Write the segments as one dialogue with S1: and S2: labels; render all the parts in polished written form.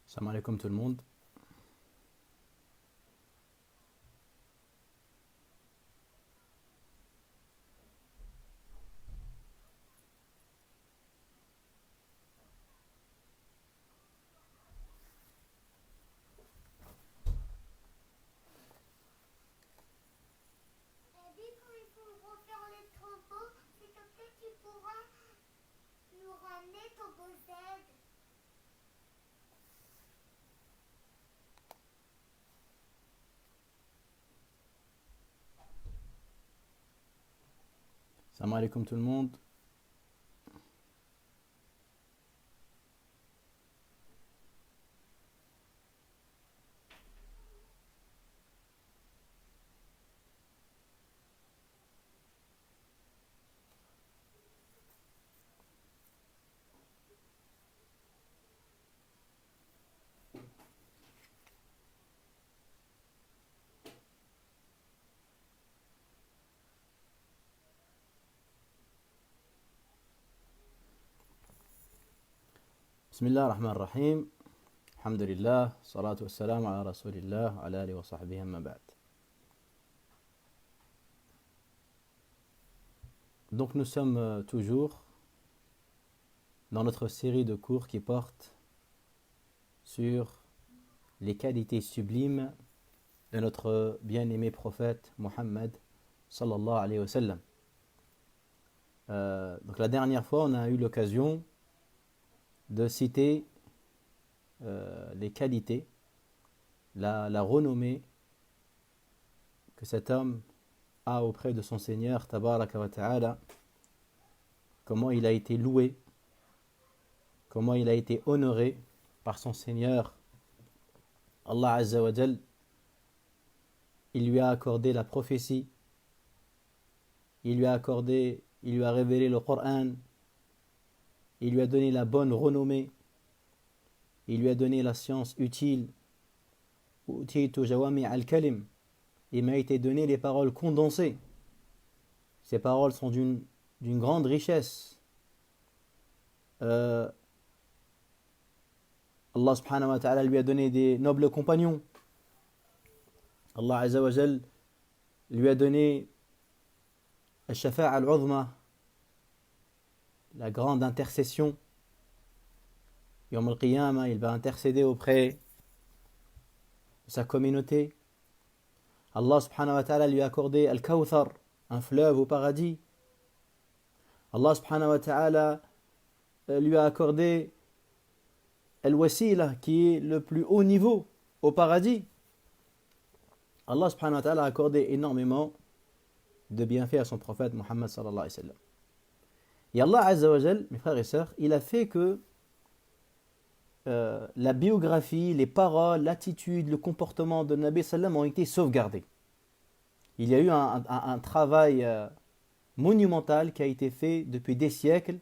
S1: Salam alaikum tout le monde.
S2: Quand il faut refaire les travaux, s'il te plaît, tu pourras nous ramener ton beau Z.
S1: Salam alaikum tout le monde. Bismillah ar-Rahman ar-Rahim. Alhamdulillah. Salatu wassalam ala Rasulillah wa ala alihi wa sahbihi amma ba'd. Donc nous sommes toujours dans notre série de cours qui porte sur les qualités sublimes de notre bien-aimé prophète Muhammad sallallahu alayhi wa sallam. Donc la dernière fois, on a eu l'occasion de citer les qualités, la renommée que cet homme a auprès de son Seigneur, tabaraka wa ta'ala, comment il a été loué, comment il a été honoré par son Seigneur, Allah Azza wa Jal. Il lui a accordé la prophétie, il lui a révélé le Coran, il lui a donné la bonne renommée, il lui a donné la science utile. Il m'a été donné les paroles condensées. Ces paroles sont d'une grande richesse. Allah subhanahu wa ta'ala lui a donné des nobles compagnons. Allah Azza wa Jal lui a donné al-shafa'a al-uzma, la grande intercession. Yawm al-Qiyamah, il va intercéder auprès de sa communauté. Allah subhanahu wa ta'ala lui a accordé Al-Kawthar, un fleuve au paradis. Allah subhanahu wa ta'ala lui a accordé Al-Wasila, qui est le plus haut niveau au paradis. Allah subhanahu wa ta'ala a accordé énormément de bienfaits à son prophète Muhammad sallallahu alayhi wa sallam. Et Allah Azza wa Jal, mes frères et sœurs, il a fait que la biographie, les paroles, l'attitude, le comportement de Nabi sallam ont été sauvegardés. Il y a eu un travail monumental qui a été fait depuis des siècles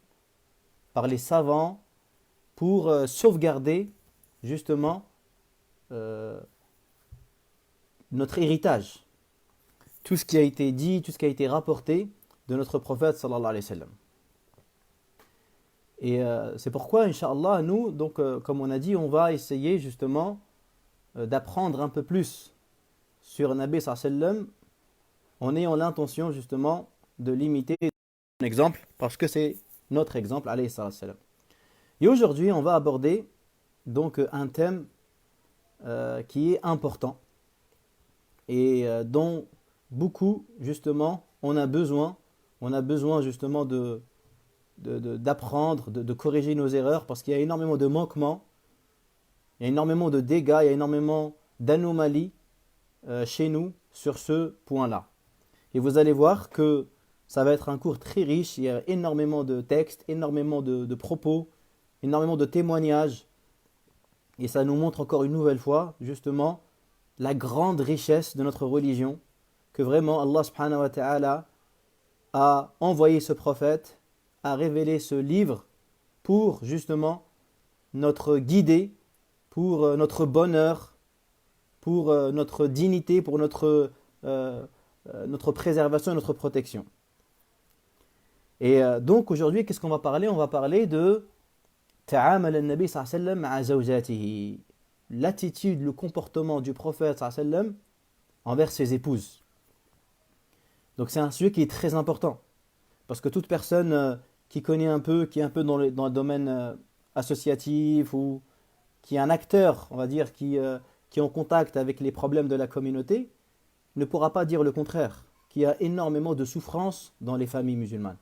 S1: par les savants pour sauvegarder justement notre héritage. Tout ce qui a été dit, tout ce qui a été rapporté de notre prophète sallallahu alayhi wa sallam. Et c'est pourquoi, Inch'Allah, nous, donc, comme on a dit, on va essayer justement d'apprendre un peu plus sur Nabi sallallahu alayhi wa sallam en ayant l'intention justement de l'imiter un exemple, parce que c'est notre exemple, alayhi sallam. Et aujourd'hui, on va aborder donc un thème qui est important et dont beaucoup, justement, on a besoin justement d'apprendre, de corriger nos erreurs, parce qu'il y a énormément de manquements, il y a énormément de dégâts, il y a énormément d'anomalies chez nous sur ce point-là. Et vous allez voir que ça va être un cours très riche, il y a énormément de textes, énormément de propos, énormément de témoignages, et ça nous montre encore une nouvelle fois, justement, la grande richesse de notre religion, que vraiment Allah subhanahu wa ta'ala a envoyé ce prophète, a révélé ce livre pour justement notre guider, pour notre bonheur, pour notre dignité, pour notre préservation et notre protection. Et donc aujourd'hui, qu'est-ce qu'on va parler? On va parler de ta'amal al-Nabi sallallahu alayhi wa sallam ma'a zawjatihi. l'attitude, le comportement du prophète sallallahu alayhi wa sallam envers ses épouses. Donc c'est un sujet qui est très important. Parce que toute personne qui connaît un peu, qui est un peu dans le domaine associatif ou qui est un acteur, on va dire, qui est en contact avec les problèmes de la communauté, ne pourra pas dire le contraire, qu'il y a énormément de souffrance dans les familles musulmanes.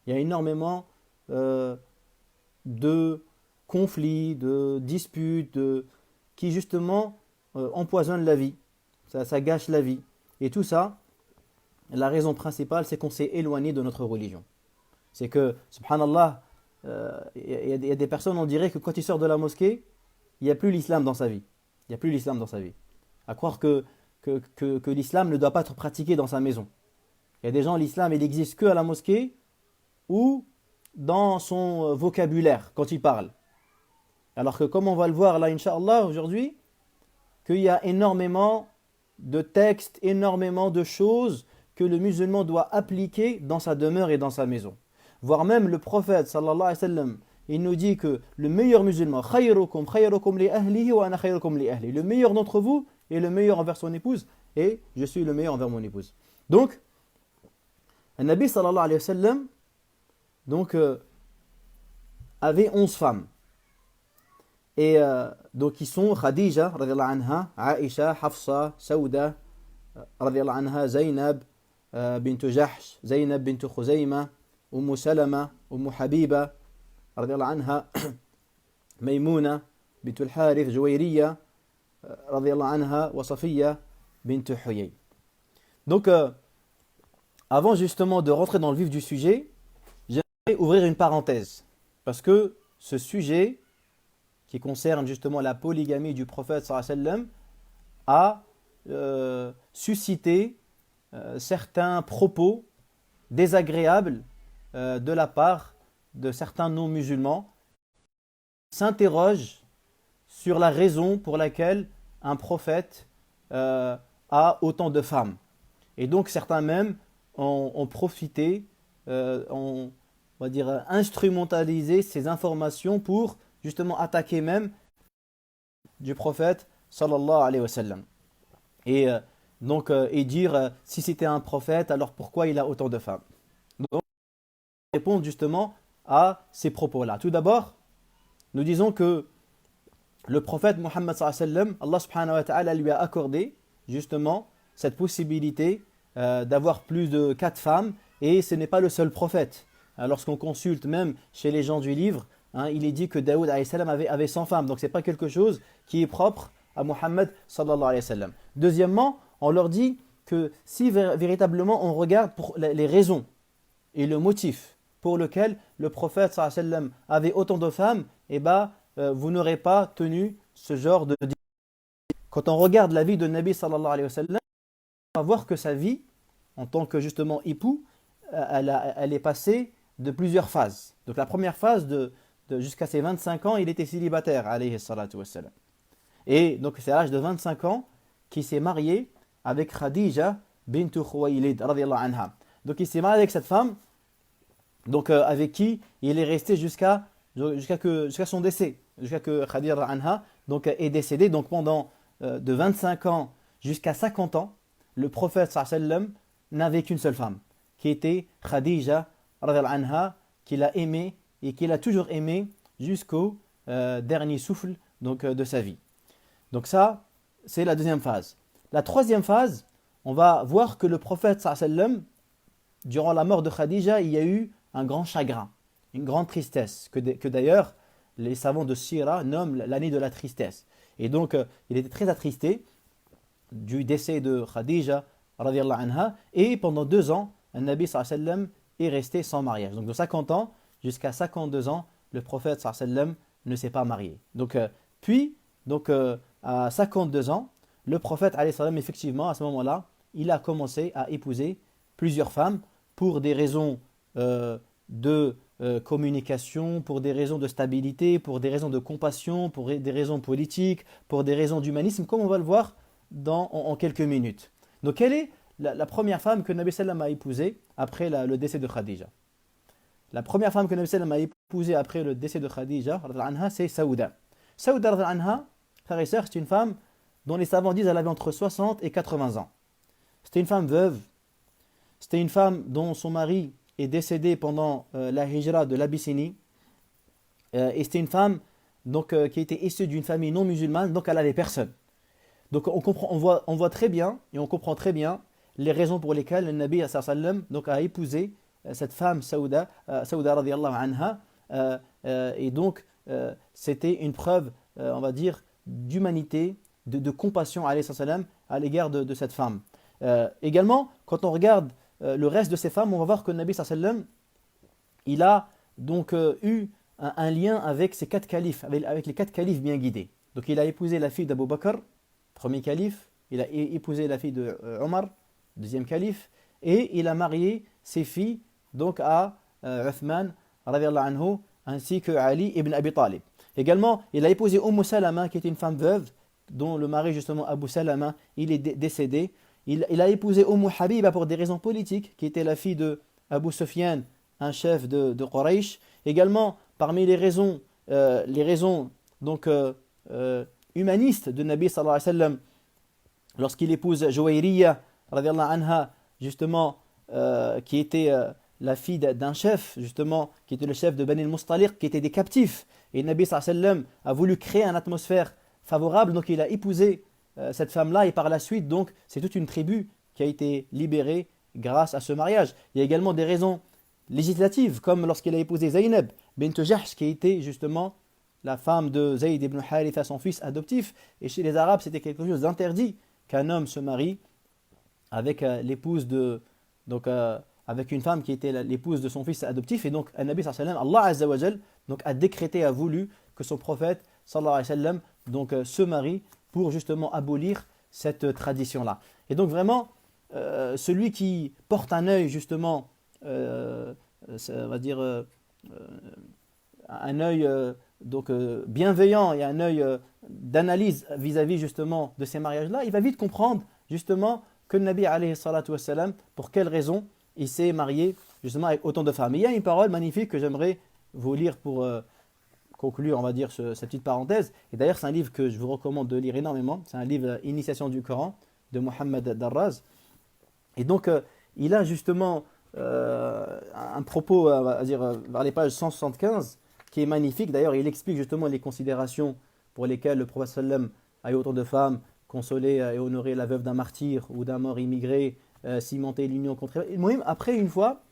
S1: Il y a énormément de conflits, de disputes, qui justement empoisonnent la vie. Ça gâche la vie. Et tout ça, la raison principale, c'est qu'on s'est éloigné de notre religion. C'est que, subhanallah, il y a des personnes, on dirait que quand ils sortent de la mosquée, il n'y a plus l'islam dans sa vie. Il n'y a plus l'islam dans sa vie. À croire que l'islam ne doit pas être pratiqué dans sa maison. Il y a des gens, l'islam, il n'existe que à la mosquée ou dans son vocabulaire, quand il parle. Alors que, comme on va le voir là, Inch'Allah, aujourd'hui, qu'il y a énormément de textes, énormément de choses que le musulman doit appliquer dans sa demeure et dans sa maison. Voire même le prophète, sallallahu alayhi wa sallam, il nous dit que le meilleur musulman, khayrukum li ahlihi wa ana khayrukum li ahli. Le meilleur d'entre vous est le meilleur envers son épouse et je suis le meilleur envers mon épouse. Donc, le Nabi sallallahu alayhi wa sallam donc, avait 11 femmes. Et donc, ils sont Khadija, radiyallahu anha, Aisha, Hafsa, Sauda, radiyallahu anha, Zainab, bint Jahsh, Zainab bint Khuzayma, Salama, Habiba, radiyallahu anha, Maymuna, bint al-Harith, Juwayriya, radiyallahu anha, wa Safiya, bint Huyay. Donc, avant justement de rentrer dans le vif du sujet, j'aimerais ouvrir une parenthèse. Parce que ce sujet, qui concerne justement la polygamie du prophète sallallahu alayhi wa sallam, a suscité certains propos désagréables de la part de certains non-musulmans qui s'interrogent sur la raison pour laquelle un prophète a autant de femmes. Et donc certains même ont profité, on va dire instrumentalisé ces informations pour justement attaquer même du prophète sallallahu alayhi wa sallam. Et donc et dire si c'était un prophète, alors pourquoi il a autant de femmes. Donc répondre justement à ces propos-là. Tout d'abord, nous disons que le prophète Muhammad sallallahu alayhi wa sallam, Allah subhanahu wa ta'ala lui a accordé justement cette possibilité d'avoir plus de 4 femmes, et ce n'est pas le seul prophète. Lorsqu'on consulte même chez les gens du livre, il est dit que Daoud alayhi salam avait 100 femmes. Donc ce n'est pas quelque chose qui est propre à Muhammad sallallahu alayhi wa sallam. Deuxièmement, on leur dit que si véritablement on regarde pour les raisons et le motif pour lequel le prophète sallallahu alayhi wa sallam avait autant de femmes, vous n'aurez pas tenu ce genre de... Quand on regarde la vie de Nabi sallallahu alayhi wa sallam, on va voir que sa vie, en tant que justement époux, elle est passée de plusieurs phases. Donc la première phase, jusqu'à ses 25 ans, il était célibataire, alayhi salatu wassalam. Et donc c'est à l'âge de 25 ans qu'il s'est marié avec Khadija bint Khuwaylid, radiyallahu anha. Donc il s'est marié avec cette femme, donc avec qui il est resté jusqu'à son décès, jusqu'à que Khadija anha donc est décédée. Donc pendant de 25 ans jusqu'à 50 ans, le prophète sallallahu alayhi wa sallam n'avait qu'une seule femme, qui était Khadija radiyallahu anha, qu'il a aimée et qu'il a toujours aimée jusqu'au dernier souffle donc, de sa vie. Donc ça, c'est la deuxième phase. La troisième phase, on va voir que le prophète sallallahu alayhi wa sallam, durant la mort de Khadija, il y a eu un grand chagrin, une grande tristesse, que d'ailleurs les savants de Sira nomment l'année de la tristesse. Et donc, il était très attristé du décès de Khadija radiyallahu anha, et pendant 2 ans, le Nabi sallallahu alayhi wa sallam est resté sans mariage. Donc de 50 ans jusqu'à 52 ans, le prophète sallallahu alayhi wa sallam ne s'est pas marié. Donc, à 52 ans, le prophète alayhi salam, effectivement, à ce moment-là, il a commencé à épouser plusieurs femmes pour des raisons de communication, pour des raisons de stabilité, pour des raisons de compassion, pour des raisons politiques, pour des raisons d'humanisme, comme on va le voir en quelques minutes. Donc, quelle est la première femme que Nabi sallam a épousée après le décès de Khadija? La première femme que Nabi sallam a épousée après le décès de Khadija, c'est Sauda. Sauda, frères et sœurs, c'est une femme dont les savants disent qu'elle avait entre 60 et 80 ans. C'était une femme veuve. C'était une femme dont son mari est décédé pendant la hijra de l'Abyssinie. Et c'était une femme donc, qui était issue d'une famille non musulmane, donc elle n'avait personne. Donc on voit très bien et on comprend très bien les raisons pour lesquelles le Nabi sallam, donc, a épousé cette femme Saouda radiyallahu anha. Et donc c'était une preuve, on va dire, d'humanité, de compassion alayhi sallam, à l'égard de cette femme. Également, quand on regarde le reste de ces femmes, on va voir que le Nabi sallam, il a donc eu un lien avec ces 4 califes, avec les 4 califes bien guidés. Donc il a épousé la fille d'Abu Bakr, premier calife, il a épousé la fille de Omar, deuxième calife, et il a marié ses filles donc à Uthman radiyallahu anhu, ainsi que Ali ibn Abi Talib. Également, il a épousé Salama, qui était une femme veuve, dont le mari justement Abu Salama, il est décédé. Il a épousé Habiba pour des raisons politiques, qui était la fille de Abu Sufyan, un chef de Quraysh. Également, parmi les raisons donc, humanistes de Nabi sallallahu alayhi wa sallam, lorsqu'il épouse Juwayriya radiyallahu anha, justement, qui était la fille d'un chef, justement, qui était le chef de Bani al-Mustaliq, qui était des captifs. Et Nabi sallallahu alayhi wa sallam a voulu créer une atmosphère favorable, donc il a épousé cette femme-là, et par la suite, donc, c'est toute une tribu qui a été libérée grâce à ce mariage. Il y a également des raisons législatives, comme lorsqu'il a épousé Zaynab bint Jahsh, qui était justement la femme de Zayd ibn Haritha, son fils adoptif. Et chez les Arabes, c'était quelque chose d'interdit qu'un homme se marie avec l'épouse donc avec une femme qui était l'épouse de son fils adoptif. Et donc, Nabi sallallahu alayhi wa sallam, Allah azza wa jal, donc a décrété, a voulu que son prophète sallallahu alayhi wa sallam donc se marie pour justement abolir cette tradition-là. Et donc vraiment, celui qui porte un œil justement, on va dire un œil donc bienveillant et un œil d'analyse vis-à-vis justement de ces mariages-là, il va vite comprendre justement que le Nabi alayhi salatu wassalam, pour quelle raison il s'est marié justement avec autant de femmes. Et il y a une parole magnifique que j'aimerais vous lire pour conclure, on va dire, cette petite parenthèse. Et d'ailleurs, c'est un livre que je vous recommande de lire énormément. C'est un livre Initiation du Coran de Mohammed Darraz. Et donc, il a justement un propos, on va dire, vers les pages 175, qui est magnifique. D'ailleurs, il explique justement les considérations pour lesquelles le prophète sallam a eu autant de femmes, consolé et honoré la veuve d'un martyr ou d'un mort immigré, cimenter l'union contre... Après, une fois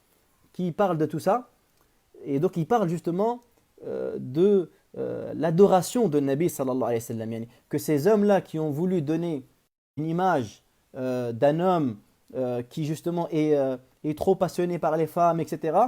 S1: qu'il parle de tout ça, et donc il parle justement de l'adoration de Nabi sallallahu alayhi wa sallam, que ces hommes-là qui ont voulu donner une image d'un homme qui justement est trop passionné par les femmes, etc.,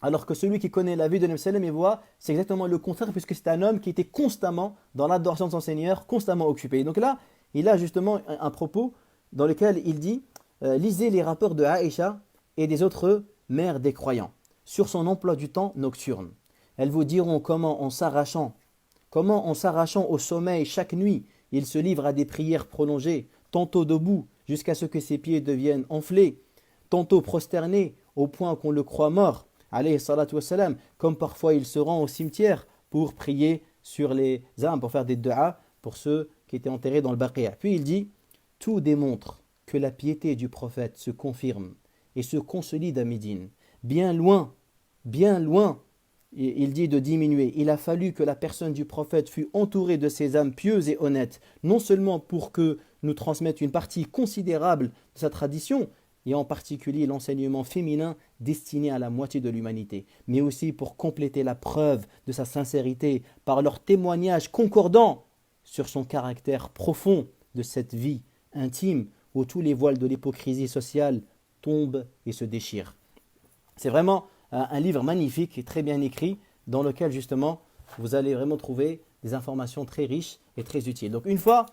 S1: alors que celui qui connaît la vie de Nabi sallam, il voit, c'est exactement le contraire, puisque c'est un homme qui était constamment dans l'adoration de son Seigneur, constamment occupé. Et donc là, il a justement un propos dans lequel il dit lisez les rapports de Aïcha et des autres mères des croyants sur son emploi du temps nocturne. Elles vous diront comment en s'arrachant au sommeil chaque nuit, il se livre à des prières prolongées, tantôt debout jusqu'à ce que ses pieds deviennent enflés, tantôt prosternés au point qu'on le croit mort, alayhi salatu wassalam, comme parfois il se rend au cimetière pour prier sur les âmes, pour faire des du'a pour ceux qui étaient enterrés dans le Baqiya. Puis il dit, tout démontre que la piété du prophète se confirme et se consolide à Médine. Bien loin, il dit de diminuer. Il a fallu que la personne du prophète fût entourée de ces âmes pieuses et honnêtes, non seulement pour que nous transmettent une partie considérable de sa tradition, et en particulier l'enseignement féminin destiné à la moitié de l'humanité, mais aussi pour compléter la preuve de sa sincérité par leur témoignage concordant sur son caractère profond de cette vie intime où tous les voiles de l'hypocrisie sociale tombent et se déchirent. C'est vraiment un livre magnifique et très bien écrit dans lequel justement vous allez vraiment trouver des informations très riches et très utiles. Donc une fois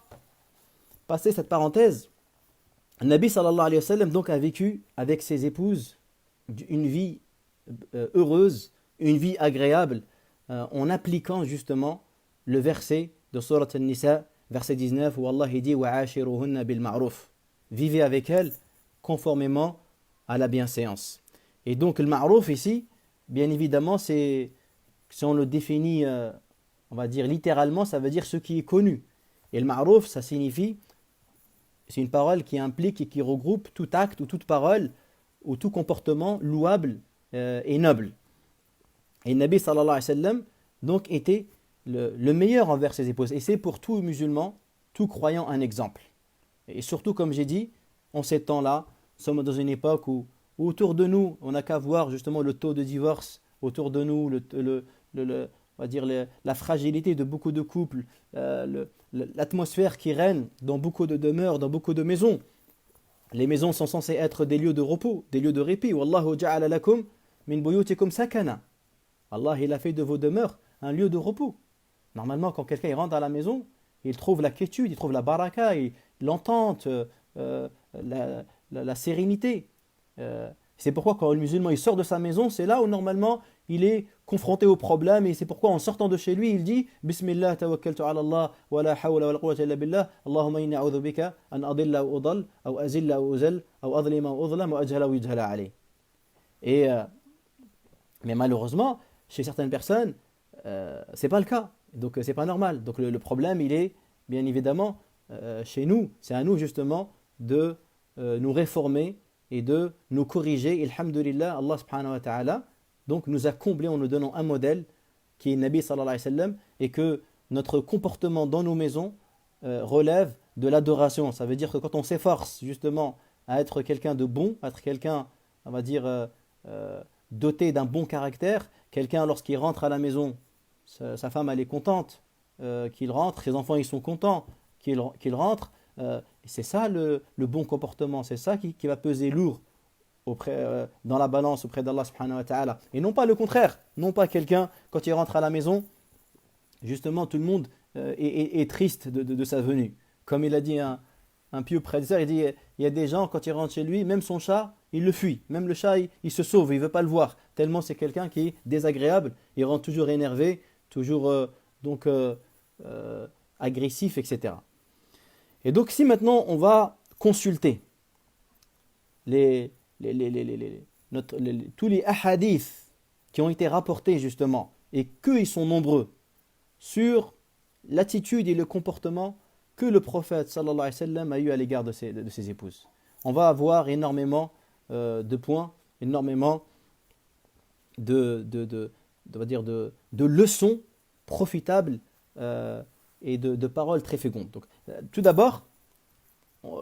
S1: passé cette parenthèse, Nabi sallallahu alayhi wa sallam donc a vécu avec ses épouses une vie heureuse, une vie agréable en appliquant justement le verset de Surat An-Nisa, verset 19 où Allah dit wa'ashiruhunna bil ma'ruf. Vivez avec elles conformément à la bienséance. Et donc le ma'ruf ici, bien évidemment, c'est, si on le définit, on va dire littéralement, ça veut dire ce qui est connu. Et le ma'rouf, ça signifie, c'est une parole qui implique et qui regroupe tout acte ou toute parole ou tout comportement louable et noble. Et le Nabi sallallahu alayhi wa sallam donc était le meilleur envers ses épouses. Et c'est pour tout musulman, tout croyant un exemple. Et surtout, comme j'ai dit, en ces temps-là, nous sommes dans une époque où autour de nous, on n'a qu'à voir justement le taux de divorce, autour de nous, on va dire la fragilité de beaucoup de couples, l'atmosphère qui règne dans beaucoup de demeures, dans beaucoup de maisons. Les maisons sont censées être des lieux de repos, des lieux de répit. Wallahu ja'ala lakum min buyutikum sakana. Allah, il a fait de vos demeures un lieu de repos. Normalement, quand quelqu'un rentre à la maison, il trouve la quiétude, il trouve la baraka, l'entente, la sérénité. C'est pourquoi quand le musulman il sort de sa maison, c'est là où normalement il est confronté aux problèmes. Et c'est pourquoi en sortant de chez lui, il dit Bismillah tawakkaltu ala Allah wa la hawla wa la quwwata illa billah Allahumma inni a'udhu bika an adilla ou udal ou azilla ou uzal ou adlima ou udlam ou ajhala ou yujhala alayh. Mais malheureusement, chez certaines personnes, c'est pas le cas. Donc c'est pas normal. Donc le problème, il est bien évidemment chez nous. C'est à nous justement de nous réformer et de nous corriger. Et alhamdulillah, Allah subhanahu wa ta'ala donc nous a comblés en nous donnant un modèle qui est Nabi sallallahu alayhi wa sallam, et que notre comportement dans nos maisons relève de l'adoration. Ça veut dire que quand on s'efforce justement à être quelqu'un de bon, à être quelqu'un, on va dire, doté d'un bon caractère, quelqu'un lorsqu'il rentre à la maison, sa femme elle est contente qu'il rentre, ses enfants ils sont contents qu'il rentre. C'est ça le bon comportement, c'est ça qui va peser lourd dans la balance auprès d'Allah subhanahu wa ta'ala. Et non pas le contraire, non pas quelqu'un, quand il rentre à la maison, justement tout le monde est triste de sa venue. Comme il a dit un pieux prédécesseur, il dit, il y a des gens, quand il rentre chez lui, même son chat, il le fuit. Même le chat, il se sauve, il ne veut pas le voir. Tellement c'est quelqu'un qui est désagréable, il rentre toujours énervé, toujours agressif, etc. Et donc si maintenant on va consulter tous les ahadiths qui ont été rapportés justement, et qu'ils sont nombreux, sur l'attitude et le comportement que le prophète sallallahu alayhi wa sallam a eu à l'égard de ses épouses. On va avoir énormément de points, énormément de leçons profitables et de paroles très fécondes. Donc, tout d'abord,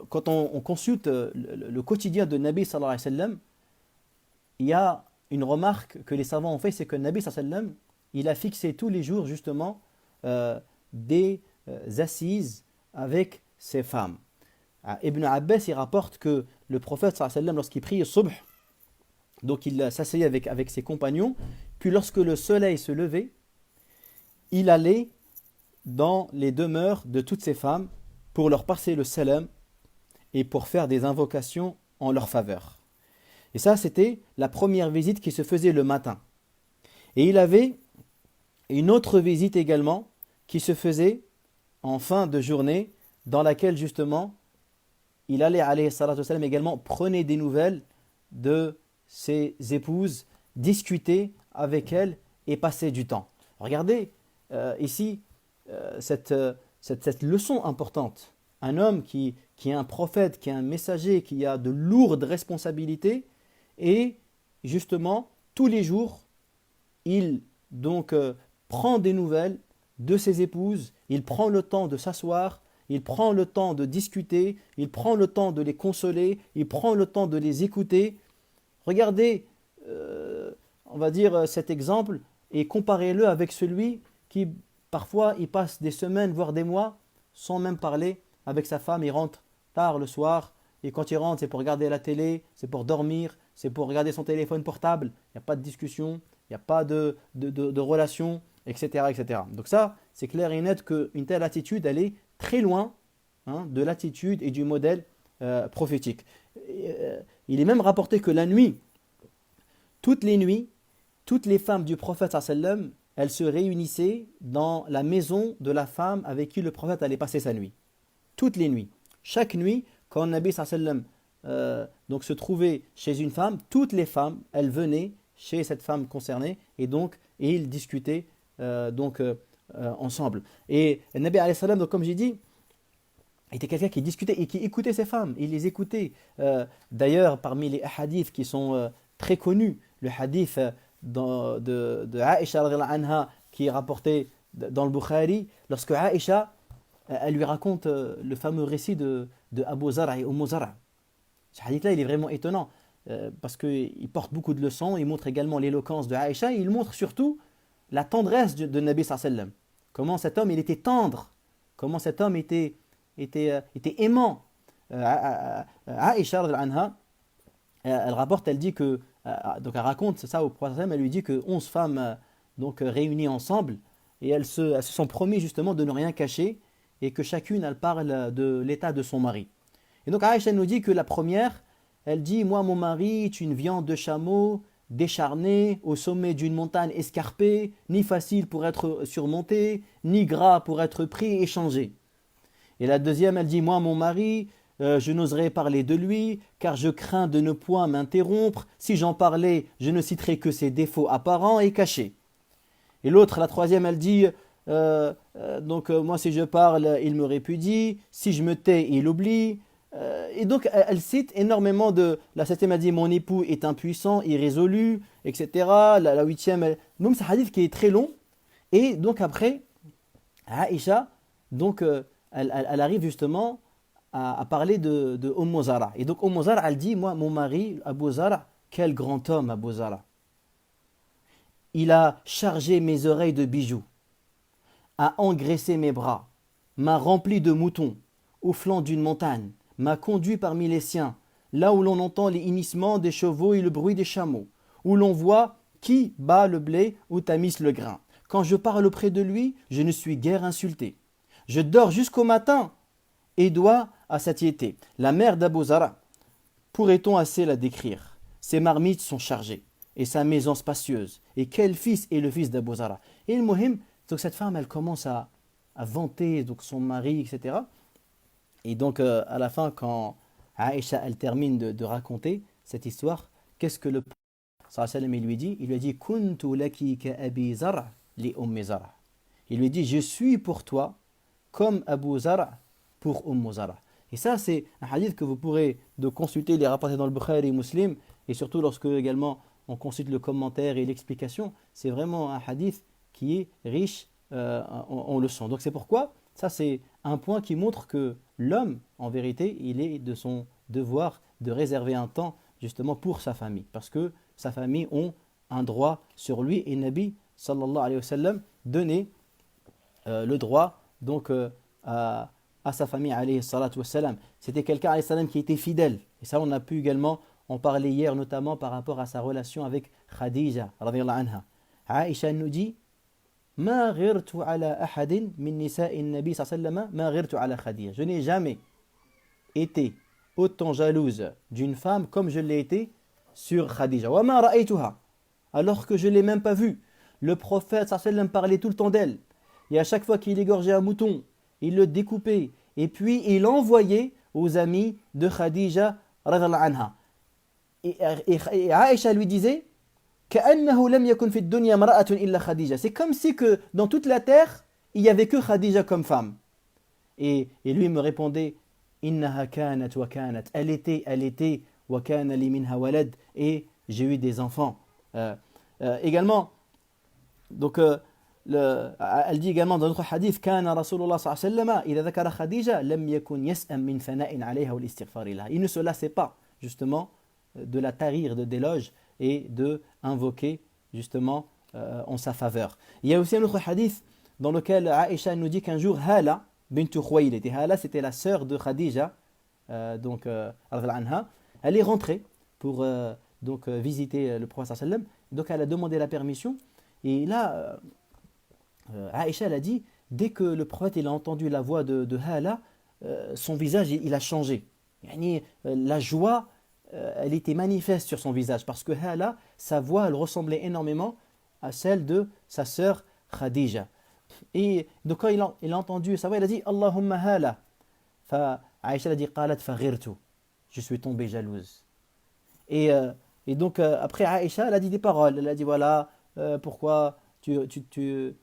S1: quand on consulte le quotidien de Nabi sallallahu alayhi wa sallam, il y a une remarque que les savants ont fait, c'est que Nabi sallallahu alayhi wa sallam, il a fixé tous les jours justement des assises avec ses femmes. Ibn Abbas il rapporte que le prophète sallallahu alayhi wa sallam, lorsqu'il priait subh, donc il s'asseyait avec ses compagnons, puis lorsque le soleil se levait, il allait dans les demeures de toutes ces femmes pour leur passer le salam et pour faire des invocations en leur faveur. Et ça, c'était la première visite qui se faisait le matin. Et il avait une autre visite également qui se faisait en fin de journée, dans laquelle justement il allait alayhi salatu wassalam également prenait des nouvelles de ses épouses, discuter avec elles et passer du temps. Regardez ici cette leçon importante. Un homme qui est un prophète, qui est un messager, qui a de lourdes responsabilités, et justement tous les jours il donc prend des nouvelles de ses épouses, il prend le temps de s'asseoir, il prend le temps de discuter, il prend le temps de les consoler, il prend le temps de les écouter. Regardez, on va dire cet exemple et comparez-le avec celui qui parfois il passe des semaines voire des mois sans même parler avec sa femme. Il rentre tard le soir et quand il rentre c'est pour regarder la télé, c'est pour dormir, c'est pour regarder son téléphone portable. Il n'y a pas de discussion, il n'y a pas de relation, etc., etc. Donc ça, c'est clair et net qu'une telle attitude, elle est très loin de l'attitude et du modèle prophétique. Il est même rapporté que la nuit, toutes les nuits, toutes les femmes du prophète sallam, elles se réunissaient dans la maison de la femme avec qui le prophète allait passer sa nuit. Toutes les nuits. Chaque nuit, quand Nabi sallam donc se trouvait chez une femme, toutes les femmes, elles venaient chez cette femme concernée et ils discutaient ensemble. Et Nabi alayhi salam, donc comme j'ai dit, était quelqu'un qui discutait et qui écoutait ses femmes. Il les écoutait. D'ailleurs, parmi les hadiths qui sont très connus, le hadith de Aïcha radhiyallahu anha qui est rapporté dans le Bukhari, lorsque Aïcha elle lui raconte le fameux récit de Abu Zar' et Zar'. Ce hadith-là, il est vraiment étonnant parce qu'il porte beaucoup de leçons, il montre également l'éloquence de Aïcha, et il montre surtout la tendresse de Nabi sallallahu alayhi wa sallam. Comment cet homme, il était tendre, comment cet homme était aimant. Aïcha, anha, elle rapporte, elle dit que, donc elle raconte ça au prophète, elle lui dit que 11 femmes donc, réunies ensemble, et elles se sont promis justement de ne rien cacher, et que chacune, elle parle de l'état de son mari. Et donc Aïcha nous dit que la première, elle dit, moi mon mari est une viande de chameau, décharnée, au sommet d'une montagne escarpée, ni facile pour être surmontée, ni gras pour être pris et échangé. Et la deuxième, elle dit, moi mon mari, je n'oserais parler de lui, car je crains de ne point m'interrompre. Si j'en parlais, je ne citerais que ses défauts apparents et cachés. Et l'autre, la troisième, elle dit, moi si je parle, il me répudie, si je me tais, il oublie. Et donc elle cite énormément de... La septième, elle dit, mon époux est impuissant, irrésolu, etc. La huitième, donc c'est un hadith qui est très long. Et donc après, Aïcha, donc elle arrive justement à parler de Zara. Et donc Zara, elle dit, moi mon mari, Abu Zara, quel grand homme Abu Zara. Il a chargé mes oreilles de bijoux, a engraissé mes bras, m'a rempli de moutons au flanc d'une montagne, m'a conduit parmi les siens, là où l'on entend les hennissements des chevaux et le bruit des chameaux, où l'on voit qui bat le blé ou tamise le grain. Quand je parle auprès de lui, je ne suis guère insulté. Je dors jusqu'au matin et dois à satiété. La mère d'Abu Zara, pourrait-on assez la décrire? Ses marmites sont chargées et sa maison spacieuse. Et quel fils est le fils d'Abu Zara? Et le muhim, donc cette femme, elle commence à vanter donc son mari, etc. Et donc à la fin, quand Aïcha, elle termine de raconter cette histoire, qu'est-ce que le prophète sallallahu alayhi wa sallam lui dit? Il lui dit, kuntu laki ka abi Zara li ummi Zara. Il lui dit, je suis pour toi comme Abu Zara pour Zara. Et ça, c'est un hadith que vous pourrez de consulter, les rapportés dans le Bukhari et Muslim, et surtout lorsque également on consulte le commentaire et l'explication. C'est vraiment un hadith qui est riche en leçons. Donc c'est pourquoi, ça c'est un point qui montre que l'homme, en vérité, il est de son devoir de réserver un temps justement pour sa famille. Parce que sa famille ont un droit sur lui, et Nabi sallallahu alayhi wa sallam donnait le droit donc à sa famille alayhi salatu wassalam. C'était quelqu'un alayhi salam qui était fidèle. Et ça, on a pu également en parler hier, notamment par rapport à sa relation avec Khadija radhiyallahu anha. Aïcha nous dit, ma ghirtu ala ahadin min nisa'i nabi sallallahu alayhi wa sallam ma ghirtu ala Khadija. Je n'ai jamais été autant jalouse d'une femme comme je l'ai été sur Khadija. Wa ma ra'aytuha, alors que je ne l'ai même pas vue. Le prophète sallallahu alayhi wa sallam parlait tout le temps d'elle. Et à chaque fois qu'il égorgeait un mouton, il le découpait et puis il l'envoyait aux amis de Khadija radhiyallahu anha. Et Aïcha lui disait, كأنه لم يكن في الدنيا امرأة إلا خديجة. C'est comme si que dans toute la terre, il n'y avait que Khadija comme femme. Et lui me répondait, إنها كانت وكانت. Elle était, وكان لي منها ولد. Et j'ai eu des enfants. Également, donc elle dit également dans notre hadith, كان رسول الله صلى الله عليه وسلم إذا ذكر خديجة لم يكن يسأم من ثناء عليها والاستغفار لها. Il ne se lassait pas justement de la tarir de d'éloges et de invoquer justement en sa faveur. Il y a aussi un autre hadith dans lequel Aïcha nous dit qu'un jour Hala bint Khuwaylid, et Hala c'était la sœur de Khadija, anha, elle est rentrée pour visiter le prophète sallam. Donc elle a demandé la permission, et là Aïcha elle a dit, dès que le prophète il a entendu la voix de Hala, son visage il a changé. La joie elle était manifeste sur son visage, parce que Hala, sa voix, elle ressemblait énormément à celle de sa sœur Khadija. Et donc quand il a entendu sa voix, il a dit Allahumma Hala. Aïcha a dit Qalat faghirtu. Je suis tombée jalouse. Et donc après Aïcha, elle a dit des paroles. Elle a dit voilà, pourquoi tu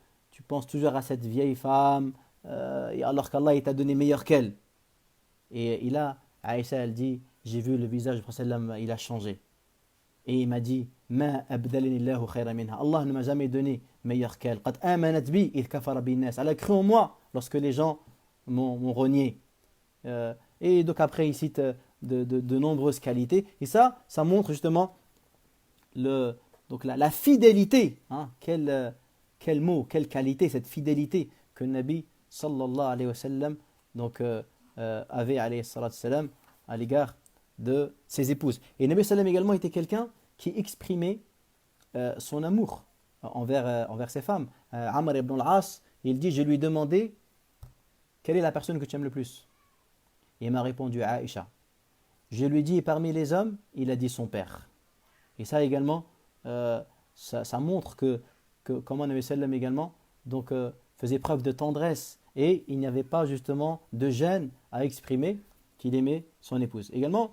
S1: penses toujours à cette vieille femme, alors qu'Allah t'a donné meilleur qu'elle. Et Aïcha, elle dit, j'ai vu le visage du prophète, il a changé. Et il m'a dit, Ma abdalani Allahu khayran minha. Allah ne m'a jamais donné meilleur qu'elle. Qad amanat bi id kafara bin nas. Elle a cru en moi lorsque les gens m'ont renié. Et donc après, il cite de nombreuses qualités. Et ça montre justement donc la fidélité. Hein, quel mot, quelle qualité, cette fidélité que le Nabi sallallahu alayhi wa sallam donc, avait alayhi salam à l'égard de ses épouses. Et Nabi sallam également était quelqu'un qui exprimait son amour envers ses femmes. Amr ibn al-As, il dit, je lui ai demandé, quelle est la personne que tu aimes le plus? Et il m'a répondu, Aïcha. Je lui ai dit, parmi les hommes, il a dit son père. Et ça également, ça montre que comment Nabi sallam également donc, faisait preuve de tendresse et il n'y avait pas justement de gêne à exprimer qu'il aimait son épouse. Également,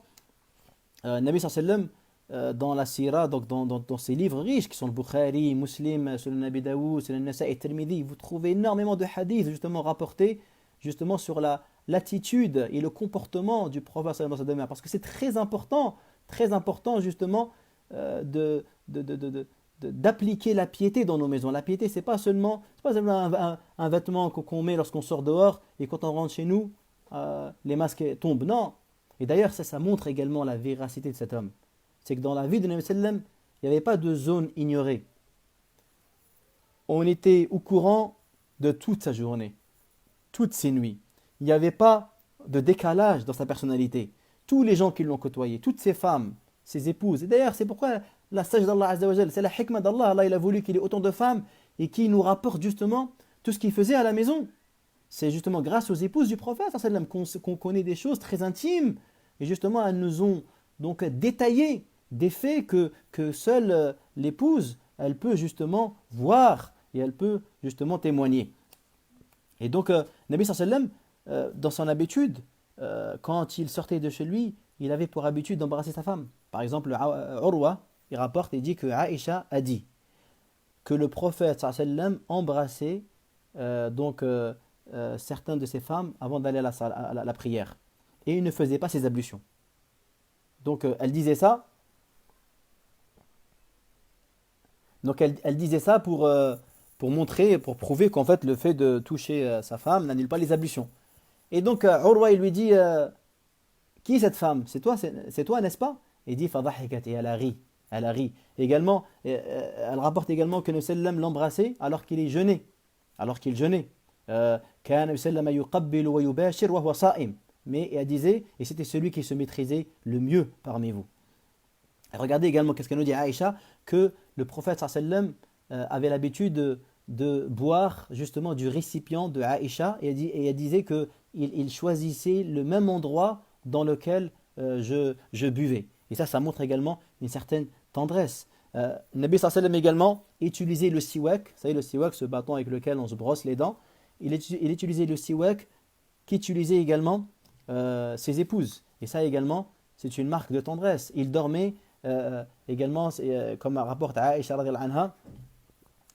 S1: Nabi sallam dans la Sira, donc dans ses livres riches qui sont le Bukhari, Muslim, Sunan Abi Daoud, Sunan Nasa'i, Tirmidhi, vous trouvez énormément de hadiths justement rapportés justement sur l'attitude et le comportement du prophète sallallahu alayhi wa sallam, parce que c'est très important justement d'appliquer la piété dans nos maisons. La piété, c'est pas seulement un vêtement qu'on met lorsqu'on sort dehors et quand on rentre chez nous, les masques tombent. Non. Et d'ailleurs, ça montre également la véracité de cet homme. C'est que dans la vie de Nabi sallam, il n'y avait pas de zone ignorée. On était au courant de toute sa journée, toutes ses nuits. Il n'y avait pas de décalage dans sa personnalité. Tous les gens qui l'ont côtoyé, toutes ses femmes, ses épouses. Et d'ailleurs, c'est pourquoi la sagesse d'Allah Azza wa Jal, c'est la hikmah d'Allah. Allah, il a voulu qu'il y ait autant de femmes et qui nous rapporte justement tout ce qu'il faisait à la maison. C'est justement grâce aux épouses du prophète sallam qu'on connaît des choses très intimes. Et justement, elles nous ont donc détaillé des faits que seule l'épouse, elle peut justement voir et elle peut justement témoigner. Et donc, Nabi sallam, dans son habitude, quand il sortait de chez lui, il avait pour habitude d'embrasser sa femme. Par exemple, Urwa, il rapporte et dit que Aïcha a dit que le prophète sallam embrassait certaines de ses femmes avant d'aller à la prière. Et il ne faisait pas ses ablutions. Donc, elle disait ça. Donc elle disait ça pour montrer, pour prouver qu'en fait le fait de toucher sa femme n'annule pas les ablutions. Et donc Urwa il lui dit qui est cette femme? C'est toi, n'est-ce pas? Il dit fadahikat, et elle a ri. Elle a ri. Également, elle rapporte également que Nabi sallam l'embrassait alors qu'il jeûnait. Kana sallam yuqabbilu wa yubashir wa huwa sa'im. Mais elle disait, et c'était celui qui se maîtrisait le mieux parmi vous. Et regardez également qu'est-ce qu'elle nous dit Aïcha, que le prophète sallam avait l'habitude de boire justement du récipient de Aïcha et elle disait qu'il choisissait le même endroit dans lequel je buvais. Et ça montre également une certaine tendresse. Nabi sallam également utilisait le siwak, vous savez le siwak, ce bâton avec lequel on se brosse les dents, il utilisait le siwak qu'utilisaient également ses épouses. Et ça également, c'est une marque de tendresse. Il dormait également, comme rapporte Aïcha radhiyallahu anha,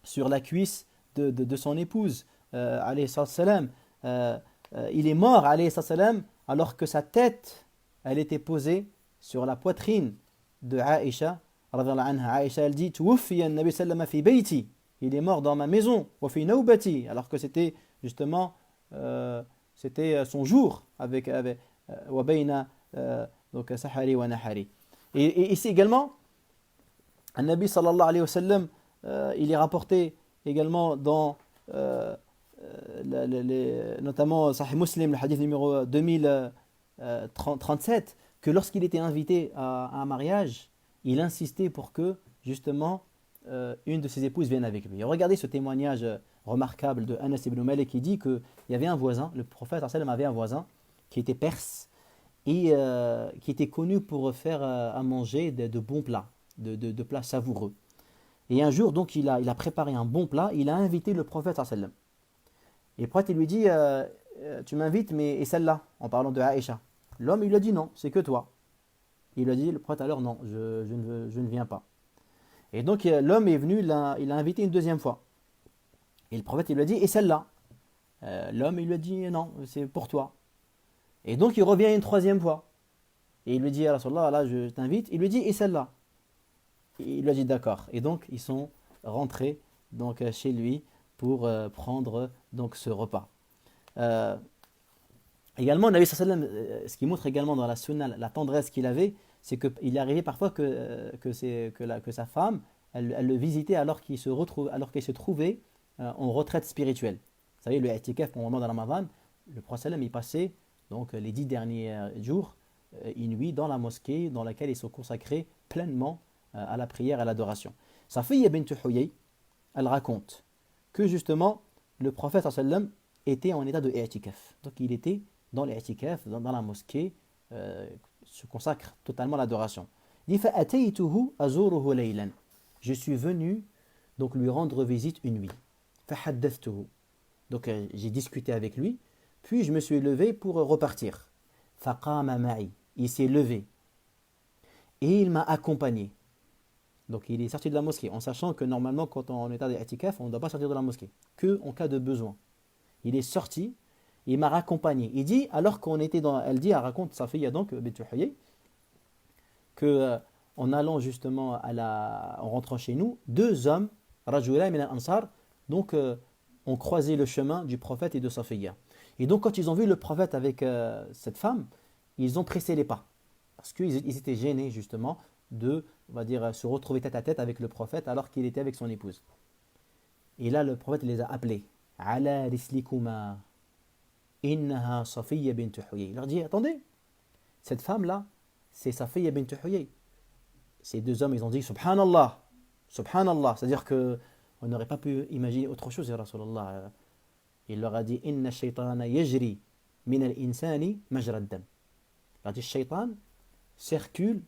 S1: sur la cuisse de son épouse, alayhi salam. Il est mort, alayhi salam, alors que sa tête, elle était posée sur la poitrine de Aïcha radhiyallahu anha. Aïcha, elle dit, Tuwuffiya an-nabi sallam fi bayti. Il est mort dans ma maison, wa fi nawbati, alors que c'était justement c'était son jour avec wa bayna donc sahari wa nahari. Et ici également, un Nabi sallallahu alayhi wa sallam, il est rapporté également dans notamment Sahih Muslim, le hadith numéro 2037, que lorsqu'il était invité à un mariage, il insistait pour que justement une de ses épouses vienne avec lui. Et regardez ce témoignage remarquable de Anas ibn Malik qui dit qu'il y avait un voisin, le prophète sallallahu alayhi wa sallam avait un voisin qui était perse et qui était connu pour faire à manger de bons plats, de plats savoureux. Et un jour, donc, il a préparé un bon plat, il a invité le prophète sallallahu alayhi wa sallam. Et le prophète, il lui dit, tu m'invites, mais et celle-là, en parlant de Aïcha. L'homme, il lui a dit non, c'est que toi. Il lui a dit, le prophète, alors non, je ne viens pas. Et donc, l'homme est venu, il l'a invité une deuxième fois. Et le prophète, il lui a dit, et celle-là? L'homme, il lui a dit, non, c'est pour toi. Et donc il revient une troisième fois. Et il lui dit, à Rasulallah, là je t'invite. Il lui dit, et celle-là? Il lui a dit d'accord. Et donc ils sont rentrés donc, chez lui pour prendre donc, ce repas. Euh, Également, Nabi sallallahu alayhi wa sallam, ce qui montre également dans la sunna la tendresse qu'il avait, c'est qu'il est arrivé parfois que sa femme, elle le visitait alors qu'il se trouvait en retraite spirituelle. Vous savez, le i'tikaf au moment de Ramadan, le prophète sallam il passait donc les 10 derniers jours, une nuit dans la mosquée dans laquelle il se consacrait pleinement à la prière et à l'adoration. Sa fille bint Huyay, elle raconte que justement le prophète sallallahu alayhi wa sallam était en état de i'tikaf. Donc il était dans l'i'tikaf, dans la mosquée, se consacre totalement à l'adoration. Il dit فَأَتَيْتُهُ أَزُورُهُ لَيْلًا. Je suis venu donc lui rendre visite une nuit. فَحَدَّثْتُهُ. Donc j'ai discuté avec lui, puis je me suis levé pour repartir. فَقَامَ مَعِي. Il s'est levé et il m'a accompagné. Donc il est sorti de la mosquée, en sachant que normalement quand on est en état d'i'tikaf, on ne doit pas sortir de la mosquée, que en cas de besoin. Il est sorti. Il m'a raccompagné. Il dit, alors qu'on était dans... Elle raconte sa fille donc, bint Huyay, que en allant justement en rentrant chez nous, deux hommes, Rajula min al-Ansar, donc ont croisé le chemin du prophète et de sa fille. Et donc quand ils ont vu le prophète avec cette femme, ils ont pressé les pas. Parce qu'ils étaient gênés justement de, on va dire, se retrouver tête à tête avec le prophète alors qu'il était avec son épouse. Et là, le prophète les a appelés. Ala rislikuma. Innaha Safiyya bint Huyay. Il leur dit, attendez, cette femme-là, c'est Safiyya bint Huyay. Ces deux hommes, ils ont dit, Subhanallah, Subhanallah. C'est-à-dire qu'on n'aurait pas pu imaginer autre chose, ya Rasulallah. Il leur a dit, Inna shaytana yajri min al-insani majra ad-dam. Il leur a dit, shaytan circule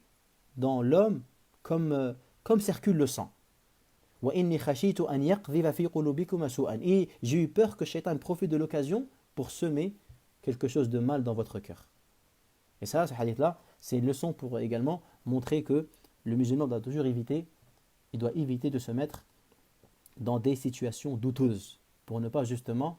S1: dans l'homme comme circule le sang. Wa inni khashitu an yaqdhifa fi qulubikuma su'an. Et j'ai eu peur que shaytan profite de l'occasion pour semer quelque chose de mal dans votre cœur. Et ça, ce hadith-là, c'est une leçon pour également montrer que le musulman doit toujours éviter de se mettre dans des situations douteuses pour ne pas justement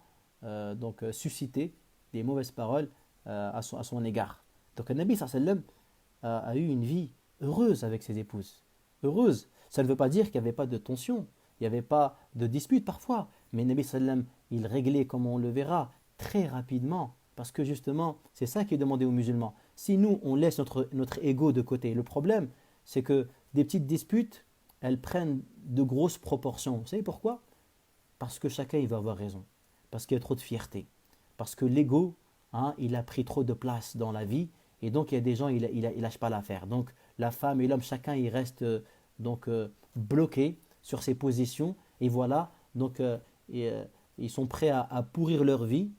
S1: susciter des mauvaises paroles à son égard. Donc le Nabi sallallahu alayhi wa sallam a eu une vie heureuse avec ses épouses. Heureuse. Ça ne veut pas dire qu'il n'y avait pas de tension, il n'y avait pas de dispute parfois, mais le Nabi sallallahu alayhi wa sallam, il réglait, comme on le verra, très rapidement, parce que justement, c'est ça qui est demandé aux musulmans. Si nous, on laisse notre ego de côté, le problème, c'est que des petites disputes, elles prennent de grosses proportions. Vous savez pourquoi? Parce que chacun, il va avoir raison. Parce qu'il y a trop de fierté. Parce que l'ego, il a pris trop de place dans la vie, et donc il y a des gens, il lâche pas l'affaire. Donc la femme et l'homme, chacun, il reste bloqué sur ses positions, et voilà, donc ils sont prêts à pourrir leur vie,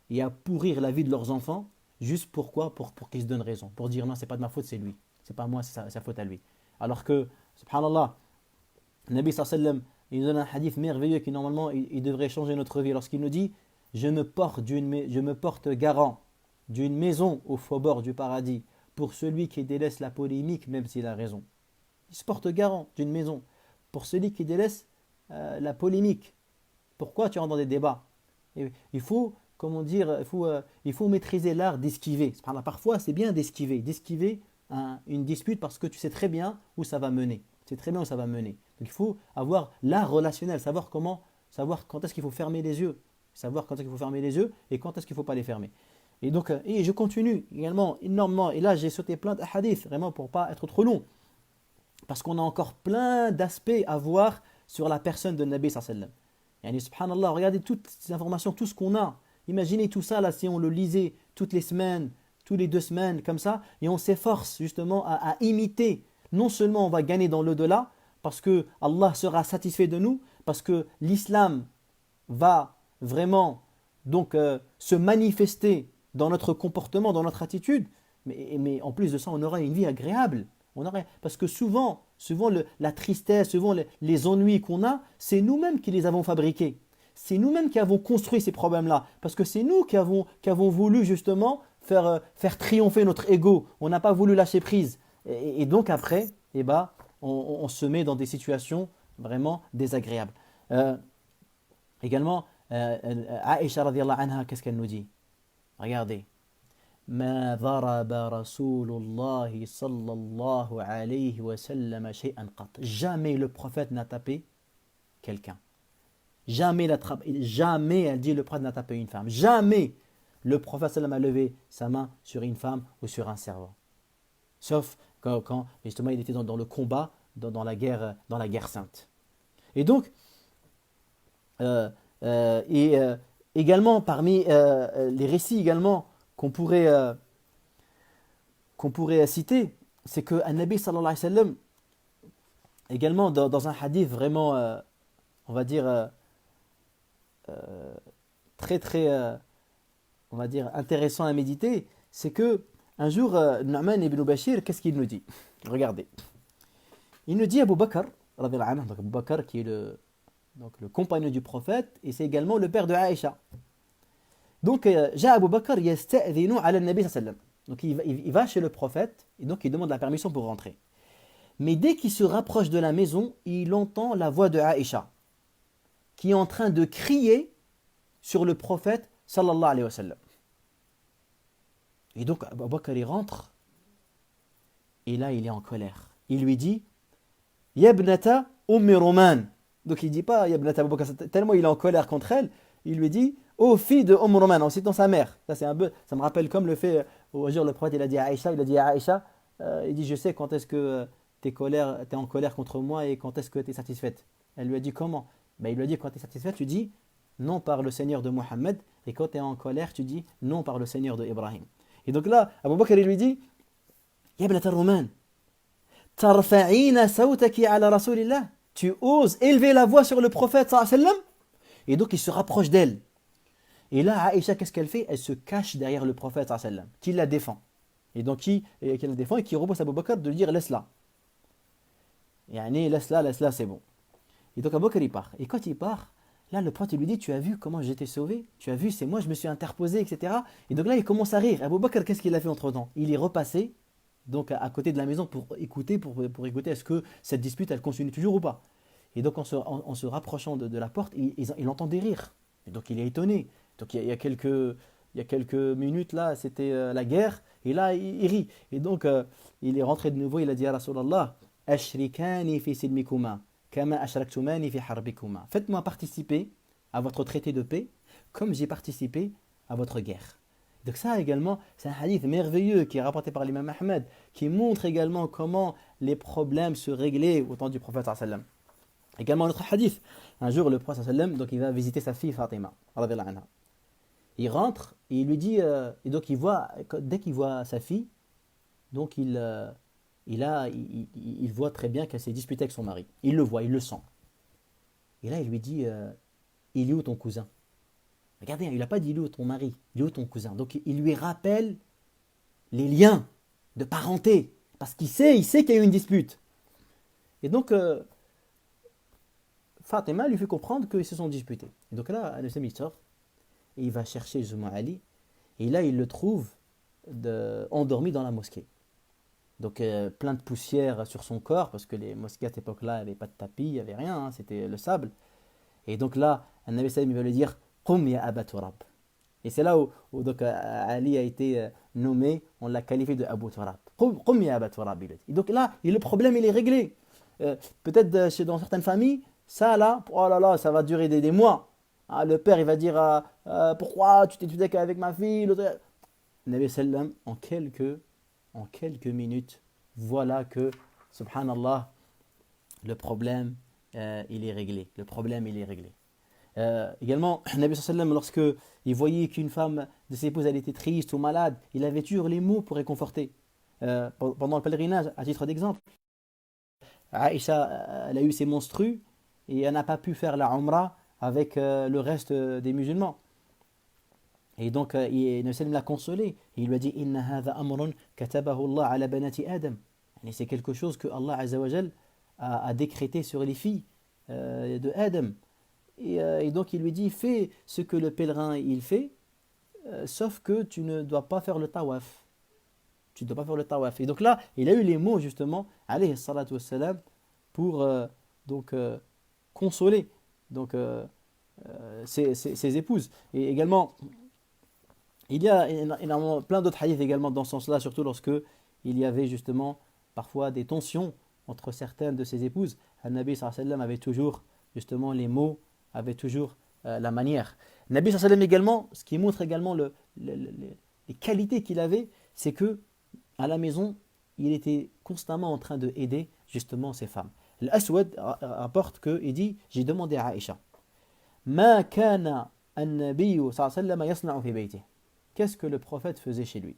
S1: et à pourrir la vie de leurs enfants, juste pourquoi? Pour qu'ils se donnent raison. Pour dire non, c'est pas de ma faute, c'est lui. C'est pas moi, c'est sa faute à lui. Alors que, subhanallah, le Nabi sallallahu alayhi wa sallam, il nous donne un hadith merveilleux qui normalement, il devrait changer notre vie. Lorsqu'il nous dit, je me porte garant d'une maison au faubourg du paradis pour celui qui délaisse la polémique, même s'il a raison. Il se porte garant d'une maison pour celui qui délaisse la polémique. Pourquoi tu rentres dans des débats? Il faut... Comment dire, il faut maîtriser l'art d'esquiver. Parfois, c'est bien d'esquiver une dispute parce que tu sais très bien où ça va mener. Tu sais très bien où ça va mener. Donc il faut avoir l'art relationnel, savoir quand est-ce qu'il faut fermer les yeux, et quand est-ce qu'il ne faut pas les fermer. Et donc, et je continue également énormément. Et là, j'ai sauté plein de hadiths, vraiment pour ne pas être trop long. Parce qu'on a encore plein d'aspects à voir sur la personne de Nabi sallallahu alayhi wa sallam. Yani, subhanallah, regardez toutes ces informations, tout ce qu'on a. Imaginez tout ça là si on le lisait toutes les semaines, toutes les 2 semaines comme ça, et on s'efforce justement à imiter. Non seulement on va gagner dans l'au-delà, parce que Allah sera satisfait de nous, parce que l'islam va vraiment donc se manifester dans notre comportement, dans notre attitude, mais en plus de ça, on aura une vie agréable. Parce que souvent la tristesse, souvent les ennuis qu'on a, c'est nous-mêmes qui les avons fabriqués. C'est nous-mêmes qui avons construit ces problèmes-là. Parce que c'est nous qui avons voulu justement faire triompher notre ego. On n'a pas voulu lâcher prise. Et donc après, on se met dans des situations vraiment désagréables. Également, Aïcha radhiyallahu anha, qu'est-ce qu'elle nous dit? Regardez. ما ضرب رسول الله صلى الله عليه وسلم شيئا قط. Jamais le prophète n'a tapé quelqu'un. Jamais, jamais, elle dit, le prophète n'a tapé une femme. Jamais le prophète sallam a levé sa main sur une femme ou sur un servant. Sauf quand justement il était dans le combat, dans la guerre sainte. Et donc, également parmi les récits également qu'on pourrait citer, c'est que An-Nabi sallallahu alayhi wa sallam, également dans un hadith vraiment, on va dire, très très, on va dire, intéressant à méditer, c'est que un jour, Nu'man ibn Bashir, qu'est-ce qu'il nous dit? Regardez. Il nous dit Abu Bakr, radiyallahu anhu, donc Abu Bakr qui est le compagnon du prophète, et c'est également le père de Aïcha. Donc, Jaa Abu Bakr yasta'dhinu ala al-Nabi sallallahu alayhi wa sallam. Donc il va chez le prophète, et donc il demande la permission pour rentrer. Mais dès qu'il se rapproche de la maison, il entend la voix de Aïcha, qui est en train de crier sur le prophète sallallahu alayhi wa sallam. Et donc Abu Bakr il rentre, et là il est en colère. Il lui dit Yabnata Ummi Roman. Donc il ne dit pas Yabnata Abu Bakr, tellement il est en colère contre elle, il lui dit ô fille de Roman, en citant sa mère. Ça, ça me rappelle comme le fait, au jour le prophète il a dit à Aïcha, il dit je sais quand est-ce que tu es en colère contre moi et quand est-ce que tu es satisfaite. Elle lui a dit comment? Il lui a dit quand tu es satisfaite, tu dis non par le Seigneur de Mohammed, et quand tu es en colère, tu dis non par le Seigneur de Ibrahim. Et donc là, Abu Bakr il lui dit Yabnata Roman, tarfa'ina sawtaki ala rasulillah. Tu oses élever la voix sur le prophète sallallahu alayhi wa sallam? Et donc il se rapproche d'elle. Et là, Aïcha, qu'est-ce qu'elle fait? Elle se cache derrière le prophète sallallahu alayhi wa sallam, qui la défend. Et donc qui la défend et qui repousse Abu Bakr de lui dire laisse-la. Yani laisse-la, c'est bon. Et donc Abu Bakr il part. Et quand il part, là le prophète lui dit tu as vu comment j'étais sauvé? Tu as vu, c'est moi, je me suis interposé, etc. Et donc là il commence à rire. Abu Bakr, qu'est-ce qu'il a fait entre-temps? Il est repassé donc à côté de la maison pour écouter est-ce que cette dispute elle continue toujours ou pas. Et donc en se rapprochant de la porte, il entend des rires. Et donc il est étonné. Donc il y a quelques minutes là, c'était la guerre, et là il rit. Et donc il est rentré de nouveau, il a dit à Rasulallah, Ashrikani fi silmikuma, kama ashraktumani fi harbikuma. Faites-moi participer à votre traité de paix, comme j'ai participé à votre guerre. Donc ça également, c'est un hadith merveilleux qui est rapporté par l'imam Ahmed, qui montre également comment les problèmes se réglaient au temps du prophète sallallahu alayhi wa sallam. Également un autre hadith, un jour le prophète sallallahu alayhi wa sallam, donc il va visiter sa fille Fatima, radiyallahu anha. Il rentre et il lui dit, et donc dès qu'il voit sa fille, donc il voit très bien qu'elle s'est disputée avec son mari. Il le voit, il le sent. Et là il lui dit, il est où ton cousin? Regardez, il n'a pas dit il est où ton mari, il est où ton cousin? Donc il lui rappelle les liens de parenté, parce qu'il sait qu'il y a eu une dispute. Et donc Fatima lui fait comprendre qu'ils se sont disputés. Et donc là, le il sort, et il va chercher justement Ali, et là il le trouve endormi dans la mosquée. Donc plein de poussière sur son corps, parce que les mosquées à cette époque-là n'avaient pas de tapis, il n'y avait rien, hein, c'était le sable. Et donc là, Nabi Sallam va lui dire Qum ya Aba Turab. Et c'est là où donc, Ali a été nommé, on l'a qualifié de Abu Turab. Qum ya Aba Turab. Et donc là, le problème il est réglé. Peut-être dans certaines familles, ça là, oh là là, ça va durer des mois. Ah, le père il va dire pourquoi tu t'es tué avec ma fille? Nabi Sallam, en quelques minutes, voilà que, subhanallah, le problème il est réglé. Le problème il est réglé. Également, Nabi Sallam, lorsque il voyait qu'une femme de ses épouses elle était triste ou malade, il avait toujours les mots pour réconforter. Pendant le pèlerinage, à titre d'exemple, Aïcha, elle a eu ses menstrues et elle n'a pas pu faire la Umrah avec le reste des musulmans. Et donc, Nabi Sallam l'a consolé. Et il lui a dit Inna hadha amrun katabahu Allah ala banati Adam. Et c'est quelque chose que Allah Azza wa Jal a décrété sur les filles de Adam. Et donc il lui dit fais ce que le pèlerin il fait, sauf que tu ne dois pas faire le tawaf. Tu ne dois pas faire le tawaf. Et donc là, il a eu les mots justement, alayhi salatu wassalam, pour consoler donc, ses épouses. Et également, Il y a énormément, plein d'autres hadiths également dans ce sens-là, surtout lorsque il y avait justement parfois des tensions entre certaines de ses épouses. Le Nabi sallallahu alayhi wa sallam avait toujours justement les mots, avait toujours la manière. Le Nabi sallallahu alayhi wa sallam également, ce qui montre également les qualités qu'il avait, c'est que à la maison, il était constamment en train de aider justement ses femmes. L'Aswad rapporte qu'il dit, j'ai demandé à Aïcha, Ma kana an-nabiyyu sallallahu alayhi wa sallam yasna'u fi baytihi. Qu'est-ce que le prophète faisait chez lui?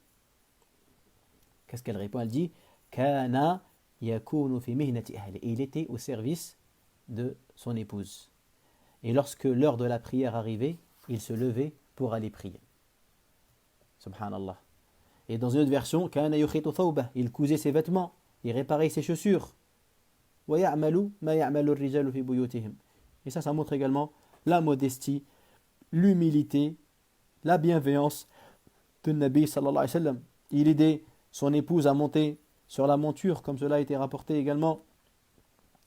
S1: Qu'est-ce qu'elle répond? Elle dit Kana yakunu fi mihnati ahli. Il était au service de son épouse. Et lorsque l'heure de la prière arrivait, il se levait pour aller prier. Subhanallah. Et dans une autre version, Kana yukhitu thawbah. Il cousait ses vêtements, il réparait ses chaussures. Wa ya'malu ma ya'malu ar-rijalu fi buyutihim. Et ça montre également la modestie, l'humilité, la bienveillance de Nabi sallallahu alayhi wa sallam. Il aidait son épouse à monter sur la monture, comme cela a été rapporté également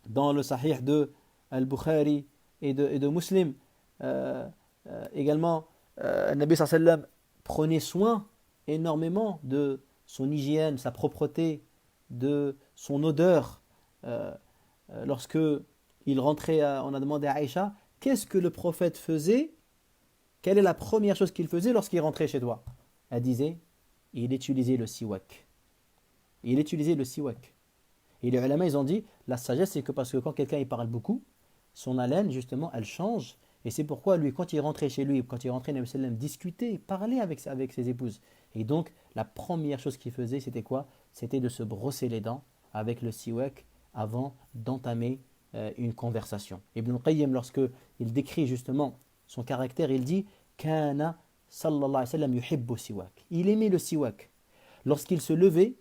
S1: dans le Sahih de Al-Bukhari et de Muslim. Également, Nabi sallallahu alayhi wa sallam prenait soin énormément de son hygiène, sa propreté, de son odeur. Lorsque il rentrait, on a demandé à Aïcha, qu'est-ce que le prophète faisait? Quelle est la première chose qu'il faisait lorsqu'il rentrait chez toi? Elle disait, il utilisait le siwak. Il utilisait le siwak. Et les ulama, ils ont dit, la sagesse, c'est que parce que quand quelqu'un il parle beaucoup, son haleine, justement, elle change. Et c'est pourquoi lui, quand il rentrait chez lui, quand il rentrait, Nabi sallam discutait, parlait avec ses épouses. Et donc, la première chose qu'il faisait, c'était quoi? C'était de se brosser les dents avec le siwak avant d'entamer une conversation. Ibn Qayyim, lorsque il décrit justement son caractère, il dit Kana sallallahu alayhi wa sallam yuhibbu siwak. Il aimait le siwak. Lorsqu'il se levait,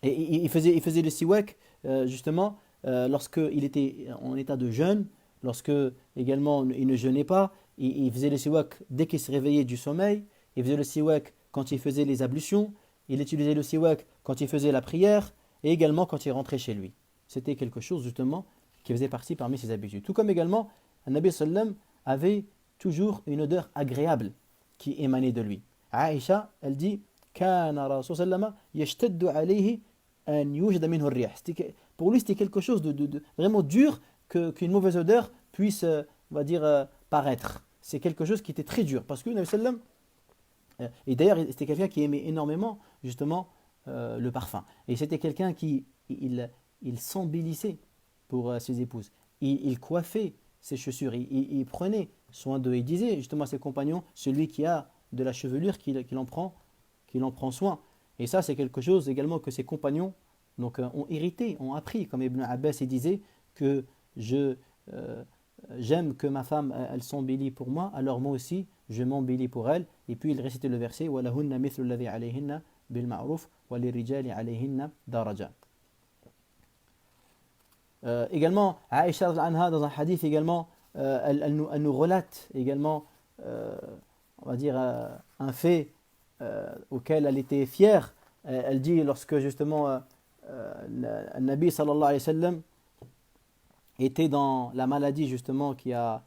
S1: et il faisait le siwak justement lorsqu'il était en état de jeûne, lorsque également il ne jeûnait pas, il faisait le siwak dès qu'il se réveillait du sommeil, il faisait le siwak quand il faisait les ablutions, il utilisait le siwak quand il faisait la prière, et également quand il rentrait chez lui. C'était quelque chose justement qui faisait partie parmi ses habitudes. Tout comme également, le Nabi sallam avait toujours une odeur agréable qui émanait de lui. Aïcha, elle dit Kana Rasul sallama yashtaddu alayhi an yujda minhu ar-rih. Pour lui, c'était quelque chose de vraiment dur qu'une mauvaise odeur puisse, on va dire, paraître. C'est quelque chose qui était très dur parce que le Nabi sallam, et d'ailleurs, c'était quelqu'un qui aimait énormément justement le parfum. Et c'était quelqu'un qui il s'embellissait pour ses épouses. Il coiffait ses chaussures, il prenait soin d'eux. Il disait justement à ses compagnons, celui qui a de la chevelure, qu'il en prend soin. Et ça, c'est quelque chose également que ses compagnons ont hérité, ont appris. Comme Ibn Abbas il disait que j'aime que ma femme elle s'embellit pour moi, alors moi aussi je m'embellis pour elle. Et puis il récitait le verset وَلَهُنَّ مِثْلُ الَّذِي عَلَيْهِنَّ بِالْمَعْرُوفِ وَلِلرِّجَالِ عَلَيْهِنَّ دَرَجَةٌ. Également, Aïcha anha, dans un hadith également, elle nous relate également, on va dire, un fait auquel elle était fière. Elle dit lorsque justement le Nabi sallallahu alayhi wa sallam était dans la maladie justement qui a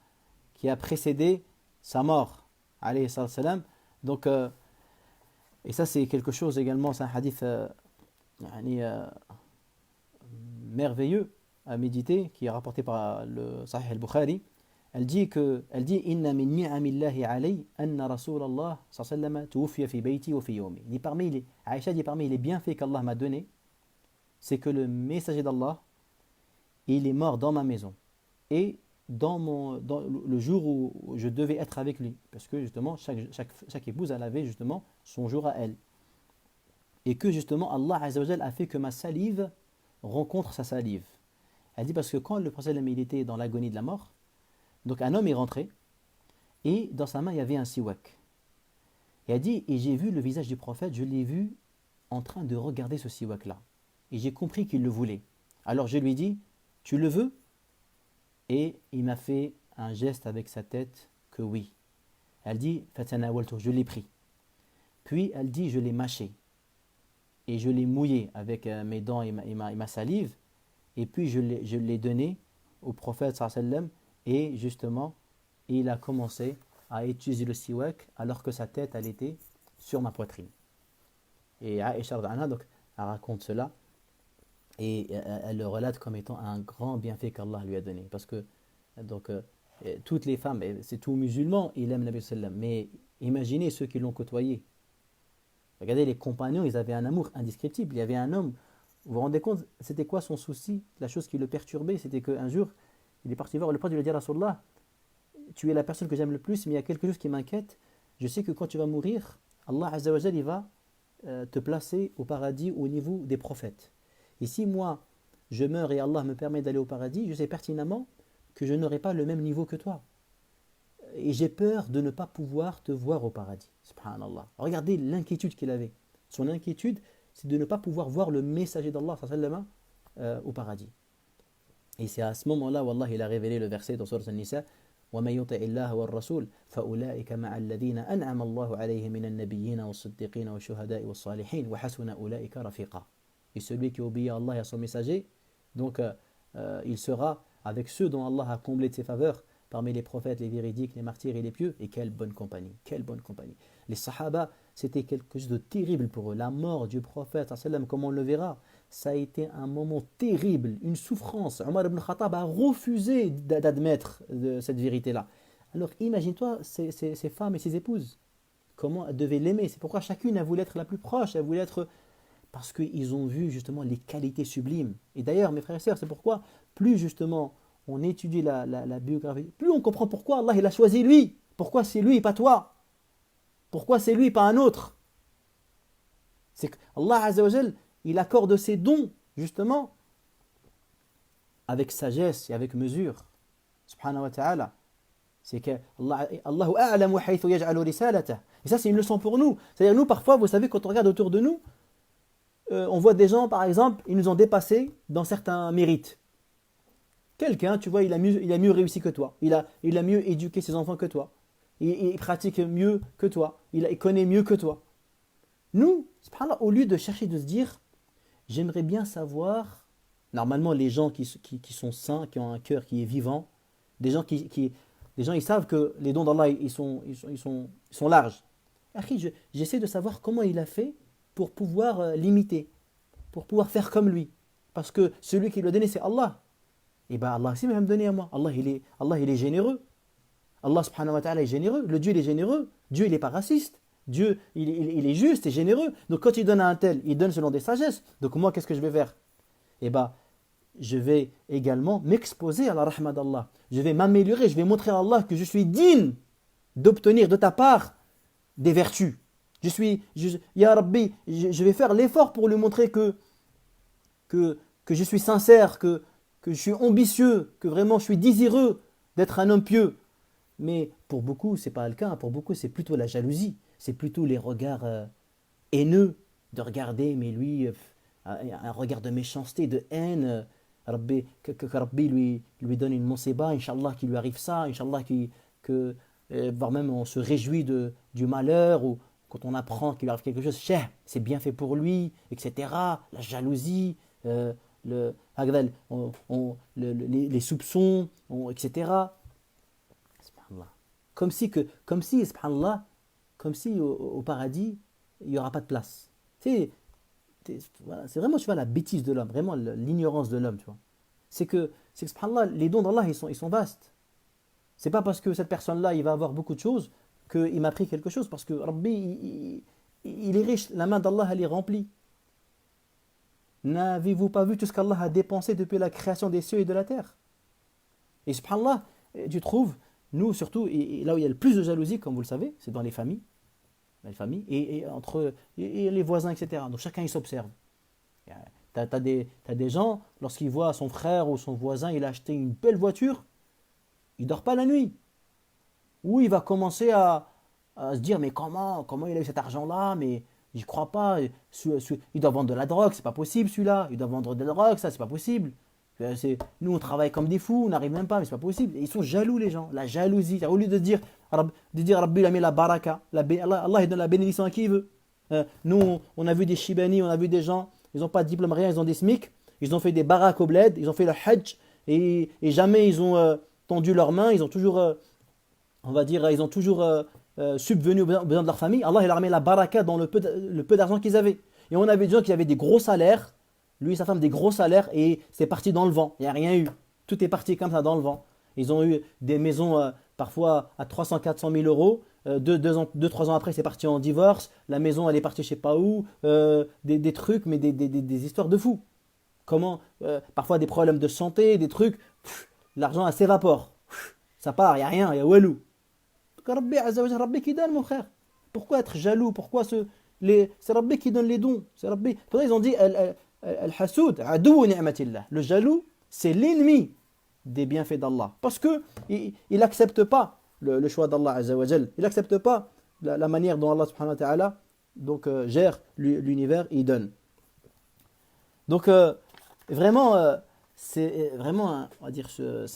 S1: précédé sa mort, alayhi salam. Donc, et ça c'est quelque chose également, c'est un hadith merveilleux à méditer, qui est rapporté par le Sahih al-Bukhari. Elle dit inna min ni'amillahi alayhi anna Rasulallah sallallahu alayhi wa sallam tuwfiya fi bayti wa fi yawmi. Aïcha dit parmi les bienfaits qu'Allah m'a donné, c'est que le messager d'Allah, il est mort dans ma maison et dans le jour où je devais être avec lui, parce que justement chaque épouse elle avait justement son jour à elle, et que justement Allah Azza wa Jalla a fait que ma salive rencontre sa salive. Elle dit parce que quand le prophète il était dans l'agonie de la mort, donc un homme est rentré et dans sa main il y avait un siwak. Et elle dit, et j'ai vu le visage du prophète, je l'ai vu en train de regarder ce siwak là. Et j'ai compris qu'il le voulait. Alors je lui dis, tu le veux? Et il m'a fait un geste avec sa tête que oui. Elle dit, fatanawaltu, je l'ai pris. Puis elle dit, je l'ai mâché. Et je l'ai mouillé avec mes dents et ma salive. Et puis je l'ai donné au prophète sallallahu alayhi wa sallam, et justement il a commencé à utiliser le siwak alors que sa tête, elle était sur ma poitrine. Et Aïcha anha, donc, elle raconte cela et elle le relate comme étant un grand bienfait qu'Allah lui a donné. Parce que donc, toutes les femmes, c'est tout musulman, il aime Nabi sallam, mais imaginez ceux qui l'ont côtoyé. Regardez, les compagnons, ils avaient un amour indescriptible. Il y avait un homme, vous vous rendez compte, c'était quoi son souci? La chose qui le perturbait, c'était qu'un jour, il est parti voir le prophète, il lui a dit à Rasulallah, tu es la personne que j'aime le plus, mais il y a quelque chose qui m'inquiète. Je sais que quand tu vas mourir, Allah Azza wa Jal, il va te placer au paradis au niveau des prophètes. Et si moi, je meurs et Allah me permet d'aller au paradis, je sais pertinemment que je n'aurai pas le même niveau que toi. Et j'ai peur de ne pas pouvoir te voir au paradis. Subhanallah. Regardez l'inquiétude qu'il avait. Son inquiétude, c'est de ne pas pouvoir voir le messager d'Allah au paradis. Et c'est à ce moment-là, Wallah, il a révélé le verset dans Sourate An-Nisa, وَمَن يُطِعِ اللَّهَ وَالرَّسُولَ فَأُولَٰئِكَ مَعَ الَّذِينَ أَنْعَمَ اللَّهُ عَلَيْهِم مِّنَ النَّبِيِّينَ وَالصِّدِّيقِينَ وَالشُّهَدَاءِ وَالصَّالِحِينَ وَحَسُنَ أُولَٰئِكَ رَفِيقًا. Et celui qui obéit à Allah et à son messager, donc il sera avec ceux dont Allah a comblé de ses faveurs, parmi les prophètes, les véridiques, les martyrs et les pieux. Et quelle bonne compagnie, quelle bonne compagnie. Les Sahaba, c'était quelque chose de terrible pour eux. La mort du prophète, comme on le verra, ça a été un moment terrible, une souffrance. Omar ibn Khattab a refusé d'admettre cette vérité-là. Alors imagine-toi ces femmes et ces épouses, comment elles devaient l'aimer. C'est pourquoi chacune a voulu être la plus proche, elle voulait être... Parce qu'ils ont vu justement les qualités sublimes. Et d'ailleurs, mes frères et sœurs, c'est pourquoi plus justement on étudie la biographie, plus on comprend pourquoi Allah il a choisi lui. Pourquoi c'est lui et pas toi? Pourquoi c'est lui et pas un autre? C'est qu'Allah Azza wa Jal, il accorde ses dons justement avec sagesse et avec mesure. Subhanahu wa ta'ala. C'est que Allahu a'lamu haythu yaj'alu risalatah. Et ça c'est une leçon pour nous. C'est-à-dire nous parfois, vous savez, quand on regarde autour de nous, on voit des gens, par exemple, ils nous ont dépassés dans certains mérites. Quelqu'un, tu vois, il a mieux réussi que toi. Il a mieux éduqué ses enfants que toi. Il pratique mieux que toi. Il connaît mieux que toi. Nous, subhanallah, au lieu de chercher de se dire, j'aimerais bien savoir, normalement les gens qui sont saints, qui ont un cœur qui est vivant, des gens ils savent que les dons d'Allah, ils sont larges. J'essaie de savoir comment il a fait pour pouvoir l'imiter, pour pouvoir faire comme lui. Parce que celui qui lui a donné, c'est Allah. Et bien Allah aussi va me donner à moi. Allah il est généreux. Allah subhanahu wa ta'ala est généreux. Le Dieu il est généreux. Dieu il n'est pas raciste. Dieu il est juste et généreux. Donc quand il donne à un tel, il donne selon des sagesses. Donc moi qu'est-ce que je vais faire? Et bien je vais également m'exposer à la rahma d'Allah. Je vais m'améliorer. Je vais montrer à Allah que je suis digne d'obtenir de ta part des vertus. Ya Rabbi, je vais faire l'effort pour lui montrer que je suis sincère, que je suis ambitieux, que vraiment je suis désireux d'être un homme pieux. Mais pour beaucoup, ce n'est pas le cas. Pour beaucoup, c'est plutôt la jalousie. C'est plutôt les regards haineux de regarder, mais lui, un regard de méchanceté, de haine. Rabbi, que Rabbi lui donne une monsiba, Inch'Allah, qu'il lui arrive ça, Inch'Allah, voire même on se réjouit du malheur, ou quand on apprend qu'il lui arrive quelque chose, c'est bien fait pour lui, etc. La jalousie, les soupçons, etc. Subhanallah. Comme si, subhanallah, comme si au paradis, il n'y aura pas de place. C'est vraiment, tu vois, la bêtise de l'homme, vraiment l'ignorance de l'homme, tu vois. C'est que subhanallah, les dons d'Allah, ils sont vastes. C'est pas parce que cette personne-là, il va avoir beaucoup de choses qu'il m'a pris quelque chose, parce que Rabbi, il est riche, la main d'Allah, elle est remplie. N'avez-vous pas vu tout ce qu'Allah a dépensé depuis la création des cieux et de la terre? Et subhanallah, tu trouves, nous surtout, et là où il y a le plus de jalousie, comme vous le savez, c'est dans les familles. Et entre les voisins, etc. Donc chacun il s'observe. T'as des gens, lorsqu'ils voient son frère ou son voisin, il a acheté une belle voiture, il ne dort pas la nuit. Ou il va commencer à se dire, mais comment il a eu cet argent-là, mais j'y crois pas, il doit vendre de la drogue, c'est pas possible celui-là, il doit vendre de la drogue, ça c'est pas possible. Nous on travaille comme des fous, on n'arrive même pas, mais c'est pas possible. Et ils sont jaloux les gens, la jalousie. Au lieu de dire Rabbi il a mis la baraka, Allah il donne la bénédiction à qui il veut. Nous on a vu des shibani, on a vu des gens, ils n'ont pas de diplôme, rien, ils ont des SMIC, ils ont fait des barak au bled, ils ont fait le hajj, et jamais ils ont tendu leurs mains, ils ont toujours on va dire, ils ont toujours subvenu aux besoins de leur famille. Allah il a remis la baraka dans le peu d'argent qu'ils avaient. Et on avait des gens qui avaient des gros salaires, lui et sa femme des gros salaires, et c'est parti dans le vent. Il n'y a rien eu. Tout est parti comme ça dans le vent. Ils ont eu des maisons parfois à 300, 400 000 euros. 3 ans après, c'est parti en divorce. La maison, elle est partie je sais pas où. Des trucs, mais des histoires de fous. Comment parfois des problèmes de santé, des trucs. L'argent, elle s'évapore. Ça part, il n'y a rien, il y a walou. Rabbi Azza wa Jal, Rabbi qui donne, mon frère. Pourquoi être jaloux? Pourquoi c'est Rabbi qui donne les dons. C'est Rabbi. Pour ça, ils ont dit Al-Hasoud, adou ni'matillah. Le jaloux, c'est l'ennemi des bienfaits d'Allah. Parce que il n'accepte pas le choix d'Allah Azza wa Jal. Il n'accepte pas la manière dont Allah subhanahu wa ta'ala donc, gère l'univers et il donne. Donc, vraiment, c'est vraiment, on va dire, ce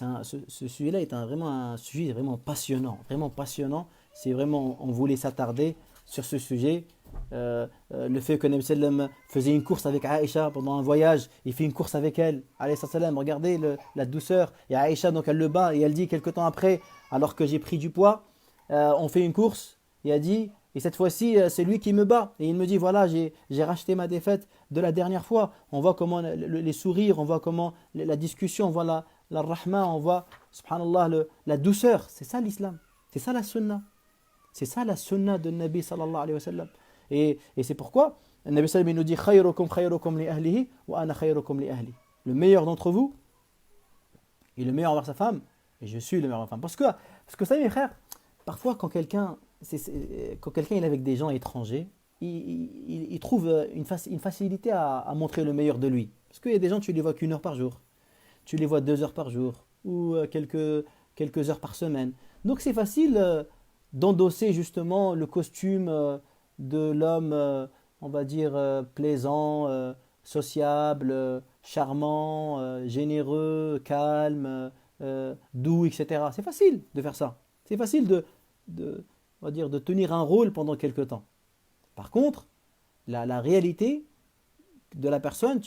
S1: sujet-là est vraiment un sujet vraiment passionnant. Vraiment passionnant. C'est vraiment, on voulait s'attarder sur ce sujet. Le fait que Nabi sallam faisait une course avec Aïcha pendant un voyage, il fait une course avec elle, alayhi salam, regardez la douceur, et Aïcha donc elle le bat et elle dit quelque temps après, alors que j'ai pris du poids, on fait une course, et elle dit, et cette fois-ci c'est lui qui me bat, et il me dit voilà j'ai racheté ma défaite de la dernière fois, on voit comment les sourires, on voit comment la discussion, on voit la rahma, on voit subhanallah la douceur, c'est ça l'islam, c'est ça la sunna. C'est ça la sunna de Nabi sallallahu alayhi wa sallam. Et c'est pourquoi le Nabi sallallahu nous dit khayrukum khayrukum li ahlihi wa ana khayrukum li ahli. Le meilleur d'entre vous est le meilleur envers sa femme et je suis le meilleur envers sa femme. Parce que vous savez mes frères, parfois quand quelqu'un est avec des gens étrangers, il trouve une facilité à montrer le meilleur de lui. Parce qu'il y a des gens, tu les vois qu'une heure par jour, tu les vois 2 heures par jour ou quelques heures par semaine. Donc c'est facile d'endosser justement le costume de l'homme, on va dire, plaisant, sociable, charmant, généreux, calme, doux, etc. C'est facile de faire ça. C'est facile on va dire, de tenir un rôle pendant quelque temps. Par contre, la réalité de la personne,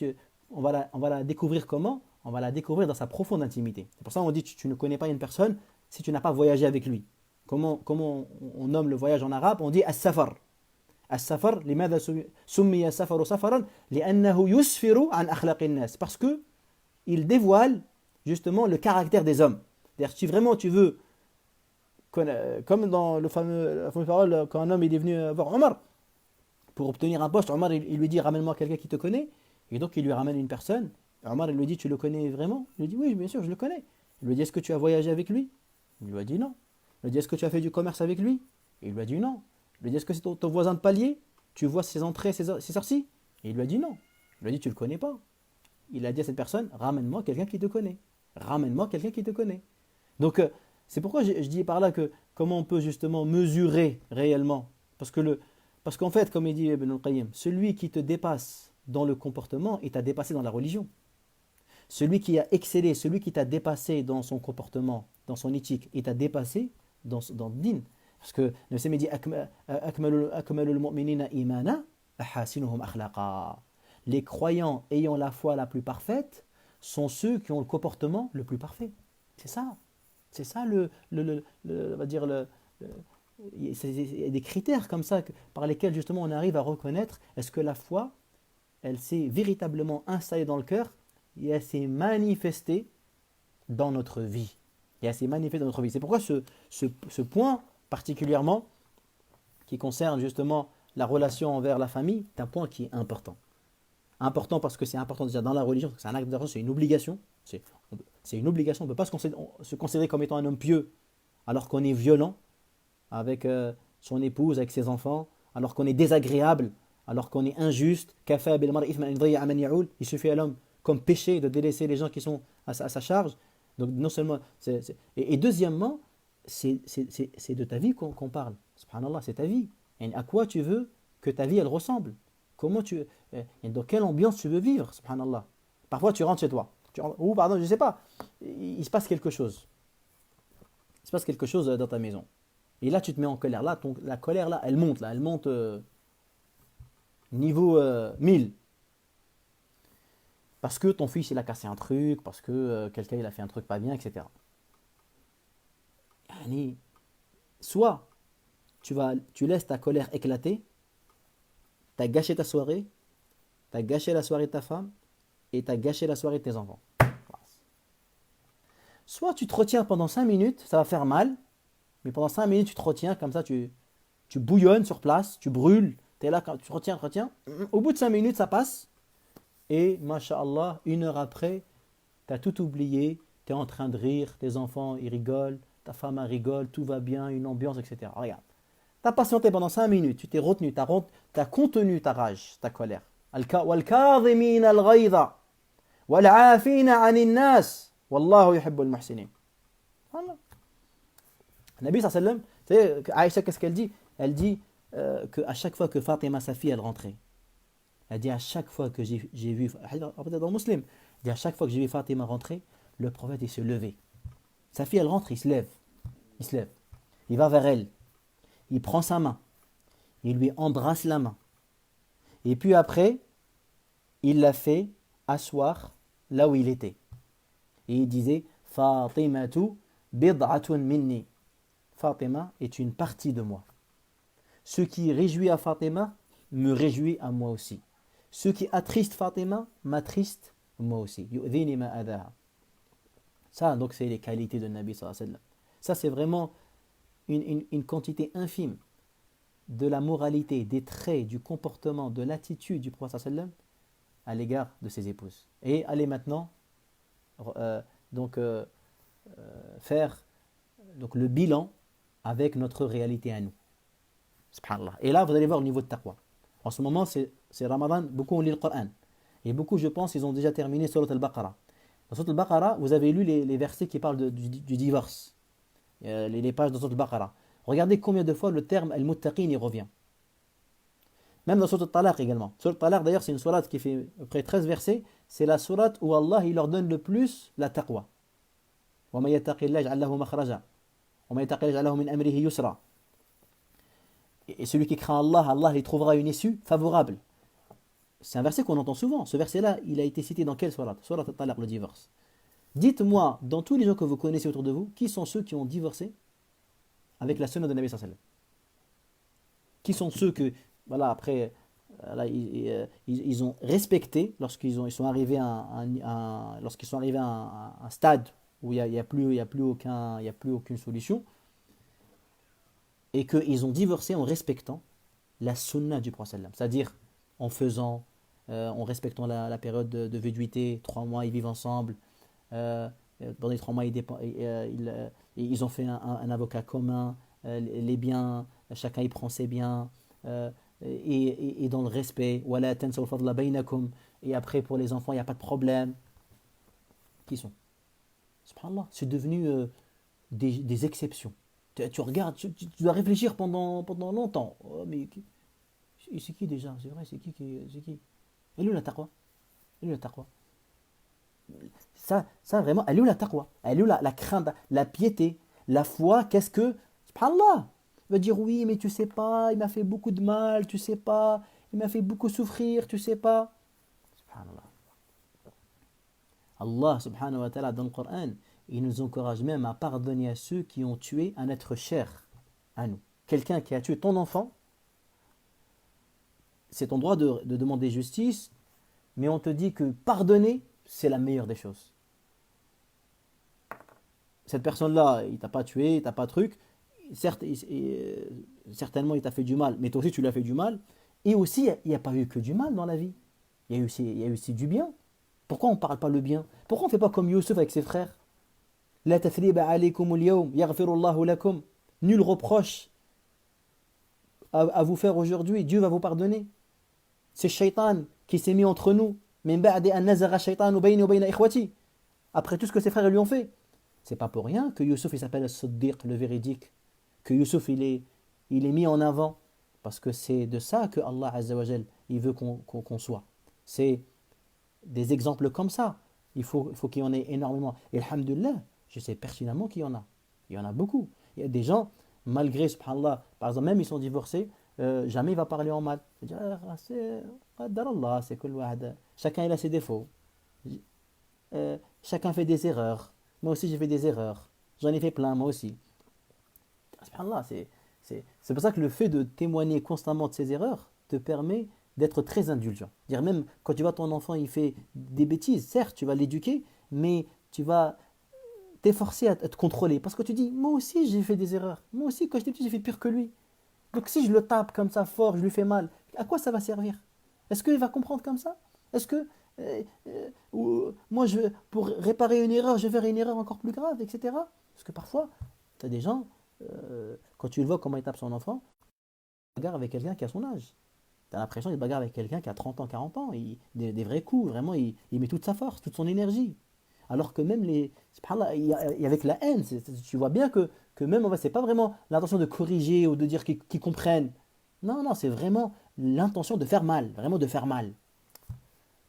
S1: on va la découvrir comment? On va la découvrir dans sa profonde intimité. C'est pour ça qu'on dit tu ne connais pas une personne si tu n'as pas voyagé avec lui. Comment on nomme le voyage en arabe? On dit as-safar. As-safar, لماذا سمي السفر سفرا؟ لأنه يسفر عن أخلاق الناس. Parce que il dévoile justement le caractère des hommes. C'est-à-dire si vraiment tu veux, comme dans la fameuse parole quand un homme il est venu voir Omar pour obtenir un poste, Omar il lui dit ramène-moi quelqu'un qui te connaît, et donc il lui ramène une personne. Omar il lui dit tu le connais vraiment? Il lui dit oui bien sûr je le connais. Il lui dit est-ce que tu as voyagé avec lui? Il lui a dit non. Il lui a dit est-ce que tu as fait du commerce avec lui? Et il lui a dit non. Il lui a dit est-ce que c'est ton voisin de palier? Tu vois ses entrées, ses sorties? Et il lui a dit non. Il lui a dit tu le connais pas. Il a dit à cette personne ramène-moi quelqu'un qui te connaît. Ramène-moi quelqu'un qui te connaît. Donc c'est pourquoi je dis par là que comment on peut justement mesurer réellement. Parce qu'en fait, comme il dit Ibn al-Qayyim, celui qui te dépasse dans le comportement, il t'a dépassé dans la religion. Celui qui a excellé, celui qui t'a dépassé dans son comportement, dans son éthique, il t'a dépassé dans le din. Parce que le Seigneur dit akmalul mu'minina imana ahasinuhum akhlaqa. Les croyants ayant la foi la plus parfaite sont ceux qui ont le comportement le plus parfait. C'est ça. C'est ça on va dire il y a des critères comme ça par lesquels justement on arrive à reconnaître est-ce que la foi elle s'est véritablement installée dans le cœur et elle s'est manifestée dans notre vie. Et elle s'est manifestée dans notre vie. C'est pourquoi ce point particulièrement qui concerne justement la relation envers la famille est un point qui est important. Important parce que c'est important déjà dans la religion, c'est un acte de religion, c'est une obligation. C'est une obligation, on ne peut pas se considérer comme étant un homme pieux alors qu'on est violent avec son épouse, avec ses enfants, alors qu'on est désagréable, alors qu'on est injuste. Il suffit à l'homme comme péché de délaisser les gens qui sont à sa charge. Donc non seulement, et deuxièmement, c'est de ta vie qu'on parle. Subhanallah, c'est ta vie. Et à quoi tu veux que ta vie elle ressemble? Dans quelle ambiance tu veux vivre? Subhanallah. Parfois tu rentres chez toi. Ou pardon, je ne sais pas. Il se passe quelque chose. Il se passe quelque chose dans ta maison. Et là tu te mets en colère. Là, la colère là, elle monte. Niveau 1000. Parce que ton fils il a cassé un truc, parce que quelqu'un il a fait un truc pas bien, etc. soit tu laisses ta colère éclater, tu as gâché ta soirée, tu as gâché la soirée de ta femme et tu as gâché la soirée de tes enfants. Soit tu te retiens pendant 5 minutes, ça va faire mal, mais pendant 5 minutes tu te retiens, comme ça tu bouillonnes sur place, tu brûles, tu es là, tu te retiens. Au bout de 5 minutes ça passe, et masha'Allah, 1 heure après, tu as tout oublié, tu es en train de rire, tes enfants ils rigolent, ta femme elle rigole, tout va bien, une ambiance, etc. Regarde, tu as patienté pendant 5 minutes, tu t'es retenu, tu as contenu ta rage, ta colère. وَالْكَاظِمِينَ الْغَيْظَ وَالْعَافِينَ عَنِ النَّاسِ وَاللَّهُ يُحِبُّ الْمُحْسِنِينَ. Voilà. Nabi sallallahu alayhi wa sallam, Aïcha, qu'est-ce qu'elle dit? Elle dit qu'à chaque fois que Fatima, sa fille, elle rentrait, elle dit à chaque fois que j'ai vu, peut-être dans Muslim, elle dit à chaque fois que j'ai vu Fatima rentrer, le prophète il se levait. Sa fille elle rentre, il se lève. Il va vers elle, il prend sa main, il lui embrasse la main. Et puis après, il la fait asseoir là où il était. Et il disait Fatimatu bid'atun minni. Fatima est une partie de moi. Ce qui réjouit à Fatima me réjouit à moi aussi. Ce qui attriste Fatima m'attriste moi aussi. Yu'dhini ma adaha. Ça, donc, c'est les qualités de Nabi sallallahu alayhi wa sallam. Ça, c'est vraiment une quantité infime de la moralité, des traits, du comportement, de l'attitude du prophète sallallahu alayhi wa sallam à l'égard de ses épouses. Et allez maintenant faire donc, le bilan avec notre réalité à nous. Subhanallah. Et là, vous allez voir au niveau de taqwa. En ce moment, c'est Ramadan, beaucoup ont lu le Coran. Et beaucoup, je pense, ils ont déjà terminé Surat al-Baqarah. Dans Surat al-Baqarah, vous avez lu les versets qui parlent du divorce. Les pages de Surat al-Baqarah. Regardez combien de fois le terme al-muttaqin y revient. Même dans Surat al-Talaq également. Surat al-Talaq, d'ailleurs, c'est une sourate qui fait à peu près 13 versets. C'est la sourate où Allah il leur donne le plus la taqwa. وَمَن يَتَّقِ اللَّهَ يَجْعَل لَّهُ مَخْرَجًا وَمَن يَتَّقِ اللَّهَ يَجْعَل لَّهُ مِنْ أَمْرِهِ يُسْرًا. Et celui qui craint Allah, Allah il trouvera une issue favorable. C'est un verset qu'on entend souvent. Ce verset-là, il a été cité dans quelle sourate? Surat al-Talaq, le divorce. Dites-moi, dans tous les gens que vous connaissez autour de vous, qui sont ceux qui ont divorcé avec la sunna de Nabi sallallahu alayhi wa sallam? Qui sont ceux que, voilà, après, là, ils ont respecté lorsqu'ils sont arrivés à un stade où il n'y a plus aucune solution, et qu'ils ont divorcé en respectant la sunna du prophète sallam, c'est-à-dire en respectant la période de véduité, 3 mois ils vivent ensemble, pendant les 3 mois ils ont fait un avocat commun, les biens, chacun y prend ses biens, et dans le respect, wala tansaw al-fadla baynakum, et après pour les enfants il n'y a pas de problème. Qui sont? Subhanallah, c'est devenu des exceptions. Tu regardes, tu dois réfléchir pendant longtemps. Oh, mais c'est qui déjà? C'est vrai, c'est qui? Elle est où la taqwa? Elle est où la taqwa? Ça vraiment, elle est où la taqwa? Elle est où la crainte, la piété, la foi? Qu'est-ce que... Subhanallah, il va dire oui, mais tu sais pas, il m'a fait beaucoup de mal, tu sais pas, il m'a fait beaucoup souffrir, tu sais pas. Subhanallah. Allah subhanahu wa ta'ala dans le Coran, il nous encourage même à pardonner à ceux qui ont tué un être cher à nous. Quelqu'un qui a tué ton enfant, c'est ton droit de demander justice, mais on te dit que pardonner, c'est la meilleure des choses. Cette personne-là, il t'a pas tué, il t'a pas truc, certes, certainement il t'a fait du mal, mais toi aussi tu lui as fait du mal, et aussi il n'y a pas eu que du mal dans la vie, il y a eu aussi du bien. Pourquoi on ne parle pas le bien? Pourquoi on ne fait pas comme Youssef avec ses frères? La tathriba alaykum al-yawm yaghfirullahu lakum. Nul reproche à vous faire aujourd'hui, Dieu va vous pardonner. C'est Shaitan qui s'est mis entre nous. Après tout ce que ses frères lui ont fait. C'est pas pour rien que Youssef il s'appelle As-Siddiq, le véridique. Que Youssef il est mis en avant. Parce que c'est de ça que Allah Azza wa Jal, il veut qu'on soit. C'est des exemples comme ça. Il faut qu'il y en ait énormément. Et alhamdoulilah, je sais pertinemment qu'il y en a. Il y en a beaucoup. Il y a des gens, malgré, subhanallah, par exemple, même ils sont divorcés, jamais il va parler en mal. Il va dire, c'est qadar c'est kul wahad. Chacun il a ses défauts. Chacun fait des erreurs. Moi aussi j'ai fait des erreurs. J'en ai fait plein, moi aussi. Subhanallah, c'est pour ça que le fait de témoigner constamment de ses erreurs te permet d'être très indulgent. Dire même quand tu vois ton enfant, il fait des bêtises, certes, tu vas l'éduquer, mais tu vas t'efforcer à te contrôler. Parce que tu dis, moi aussi j'ai fait des erreurs. Moi aussi, quand j'étais petit, j'ai fait pire que lui. Donc si je le tape comme ça fort, je lui fais mal, à quoi ça va servir? Est-ce qu'il va comprendre comme ça? Est-ce que moi, pour réparer une erreur, je vais faire une erreur encore plus grave, etc. Parce que parfois, tu as des gens, quand tu le vois comment il tape son enfant, il bagarre avec quelqu'un qui a son âge. Tu as l'impression qu'il bagarre avec quelqu'un qui a 30 ans, 40 ans. Des vrais coups, vraiment, il met toute sa force, toute son énergie. Alors que même subhanallah, avec la haine, tu vois bien que même, c'est pas vraiment l'intention de corriger ou de dire qu'ils comprennent. Non, non, c'est vraiment l'intention de faire mal, vraiment de faire mal.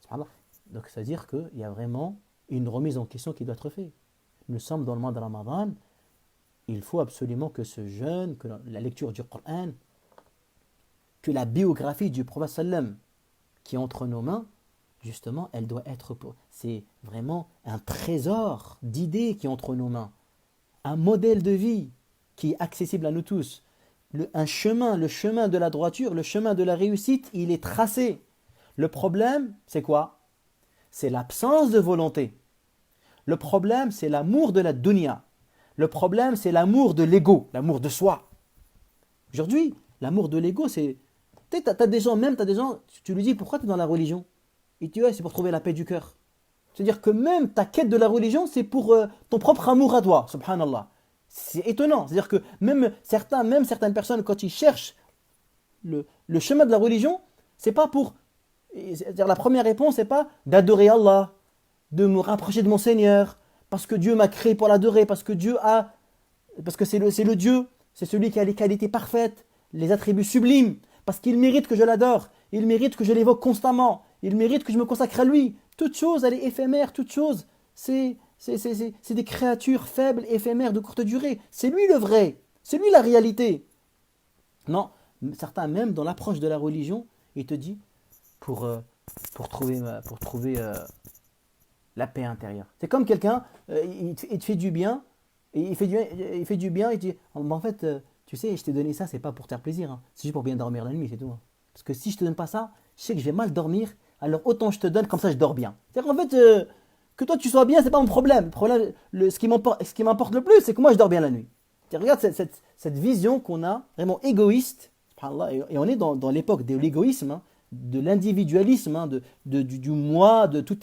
S1: Subhanallah. Donc, c'est-à-dire qu'il y a vraiment une remise en question qui doit être faite. Nous sommes dans le mois de Ramadan, il faut absolument que ce jeûne, que la lecture du Coran, que la biographie du prophète sallam qui est entre nos mains, justement, elle doit être... C'est vraiment un trésor d'idées qui est entre nos mains. Un modèle de vie qui est accessible à nous tous. Le chemin de la droiture, le chemin de la réussite, il est tracé. Le problème, c'est quoi? C'est l'absence de volonté. Le problème, c'est l'amour de la dunya. Le problème, c'est l'amour de l'ego, l'amour de soi. Aujourd'hui, l'amour de l'ego, c'est... T'as des gens, tu lui dis, pourquoi tu es dans la religion? Il te dit, ouais, c'est pour trouver la paix du cœur. C'est-à-dire que même ta quête de la religion, c'est pour ton propre amour à toi, subhanallah. C'est étonnant. C'est-à-dire que même certaines personnes, quand ils cherchent le chemin de la religion, c'est pas pour... C'est-à-dire la première réponse, c'est pas d'adorer Allah, de me rapprocher de mon Seigneur, parce que Dieu m'a créé pour l'adorer, parce que c'est le Dieu, c'est celui qui a les qualités parfaites, les attributs sublimes, parce qu'il mérite que je l'adore, il mérite que je l'évoque constamment, il mérite que je me consacre à lui. Toute chose, elle est éphémère, toute chose, c'est des créatures faibles, éphémères, de courte durée. C'est lui le vrai, c'est lui la réalité. Non, certains même dans l'approche de la religion, il te dit pour trouver la paix intérieure. C'est comme quelqu'un, il te fait du bien, et il fait du bien, et il dit, en fait, tu sais, je t'ai donné ça, c'est pas pour te faire plaisir, hein. C'est juste pour bien dormir la nuit, c'est tout. Hein. Parce que si je te donne pas ça, je sais que je vais mal dormir, alors autant je te donne, comme ça je dors bien. C'est-à-dire qu'en fait, que toi tu sois bien, c'est pas mon problème. Ce qui m'importe le plus, c'est que moi je dors bien la nuit. Regarde cette vision qu'on a, vraiment égoïste, et on est dans l'époque de l'égoïsme, hein, de l'individualisme, hein, du moi, de tout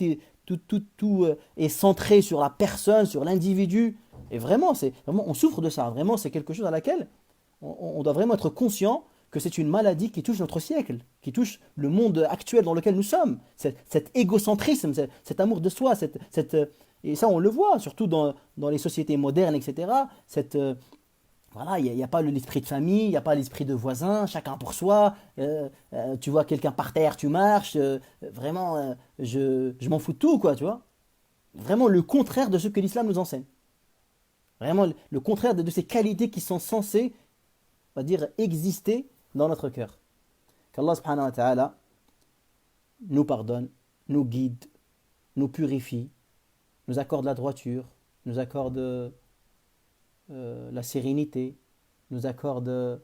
S1: est centré sur la personne, sur l'individu. Et vraiment, on souffre de ça. Vraiment, c'est quelque chose à laquelle on doit vraiment être conscient que c'est une maladie qui touche notre siècle, qui touche le monde actuel dans lequel nous sommes. Cet égocentrisme, cet amour de soi, et ça on le voit, surtout dans les sociétés modernes, etc. Voilà, il n'y a pas l'esprit de famille, il n'y a pas l'esprit de voisin, chacun pour soi. Tu vois quelqu'un par terre, tu marches. Vraiment, je m'en fous de tout, quoi, tu vois. Vraiment le contraire de ce que l'islam nous enseigne. Vraiment le contraire de ces qualités qui sont censées, on va dire, exister dans notre cœur. Qu'Allah subhanahu wa ta'ala nous pardonne, nous guide, nous purifie, nous accorde la droiture, nous accorde la sérénité, nous accorde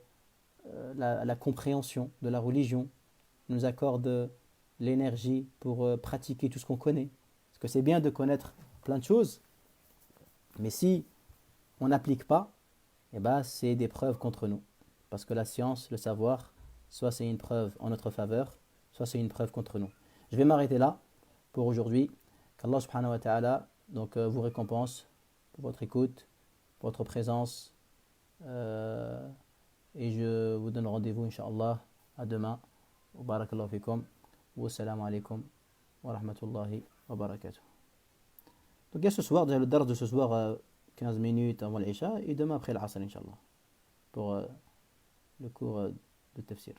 S1: la compréhension de la religion, nous accorde l'énergie pour pratiquer tout ce qu'on connaît. Parce que c'est bien de connaître plein de choses, mais si on n'applique pas, eh ben, c'est des preuves contre nous. Parce que la science, le savoir, soit c'est une preuve en notre faveur, soit c'est une preuve contre nous. Je vais m'arrêter là pour aujourd'hui. Qu'Allah subhanahu wa ta'ala donc, vous récompense pour votre écoute, pour votre présence. Et je vous donne rendez-vous, Inch'Allah, à demain. Wa barakallahu fikum. Wa salam alaikum wa rahmatullahi wa barakatuh. Donc il y a ce soir, déjà le dars de ce soir, 15 minutes avant l'Isha, et demain après l'Asr, Inch'Allah, pour le cours de tafsir.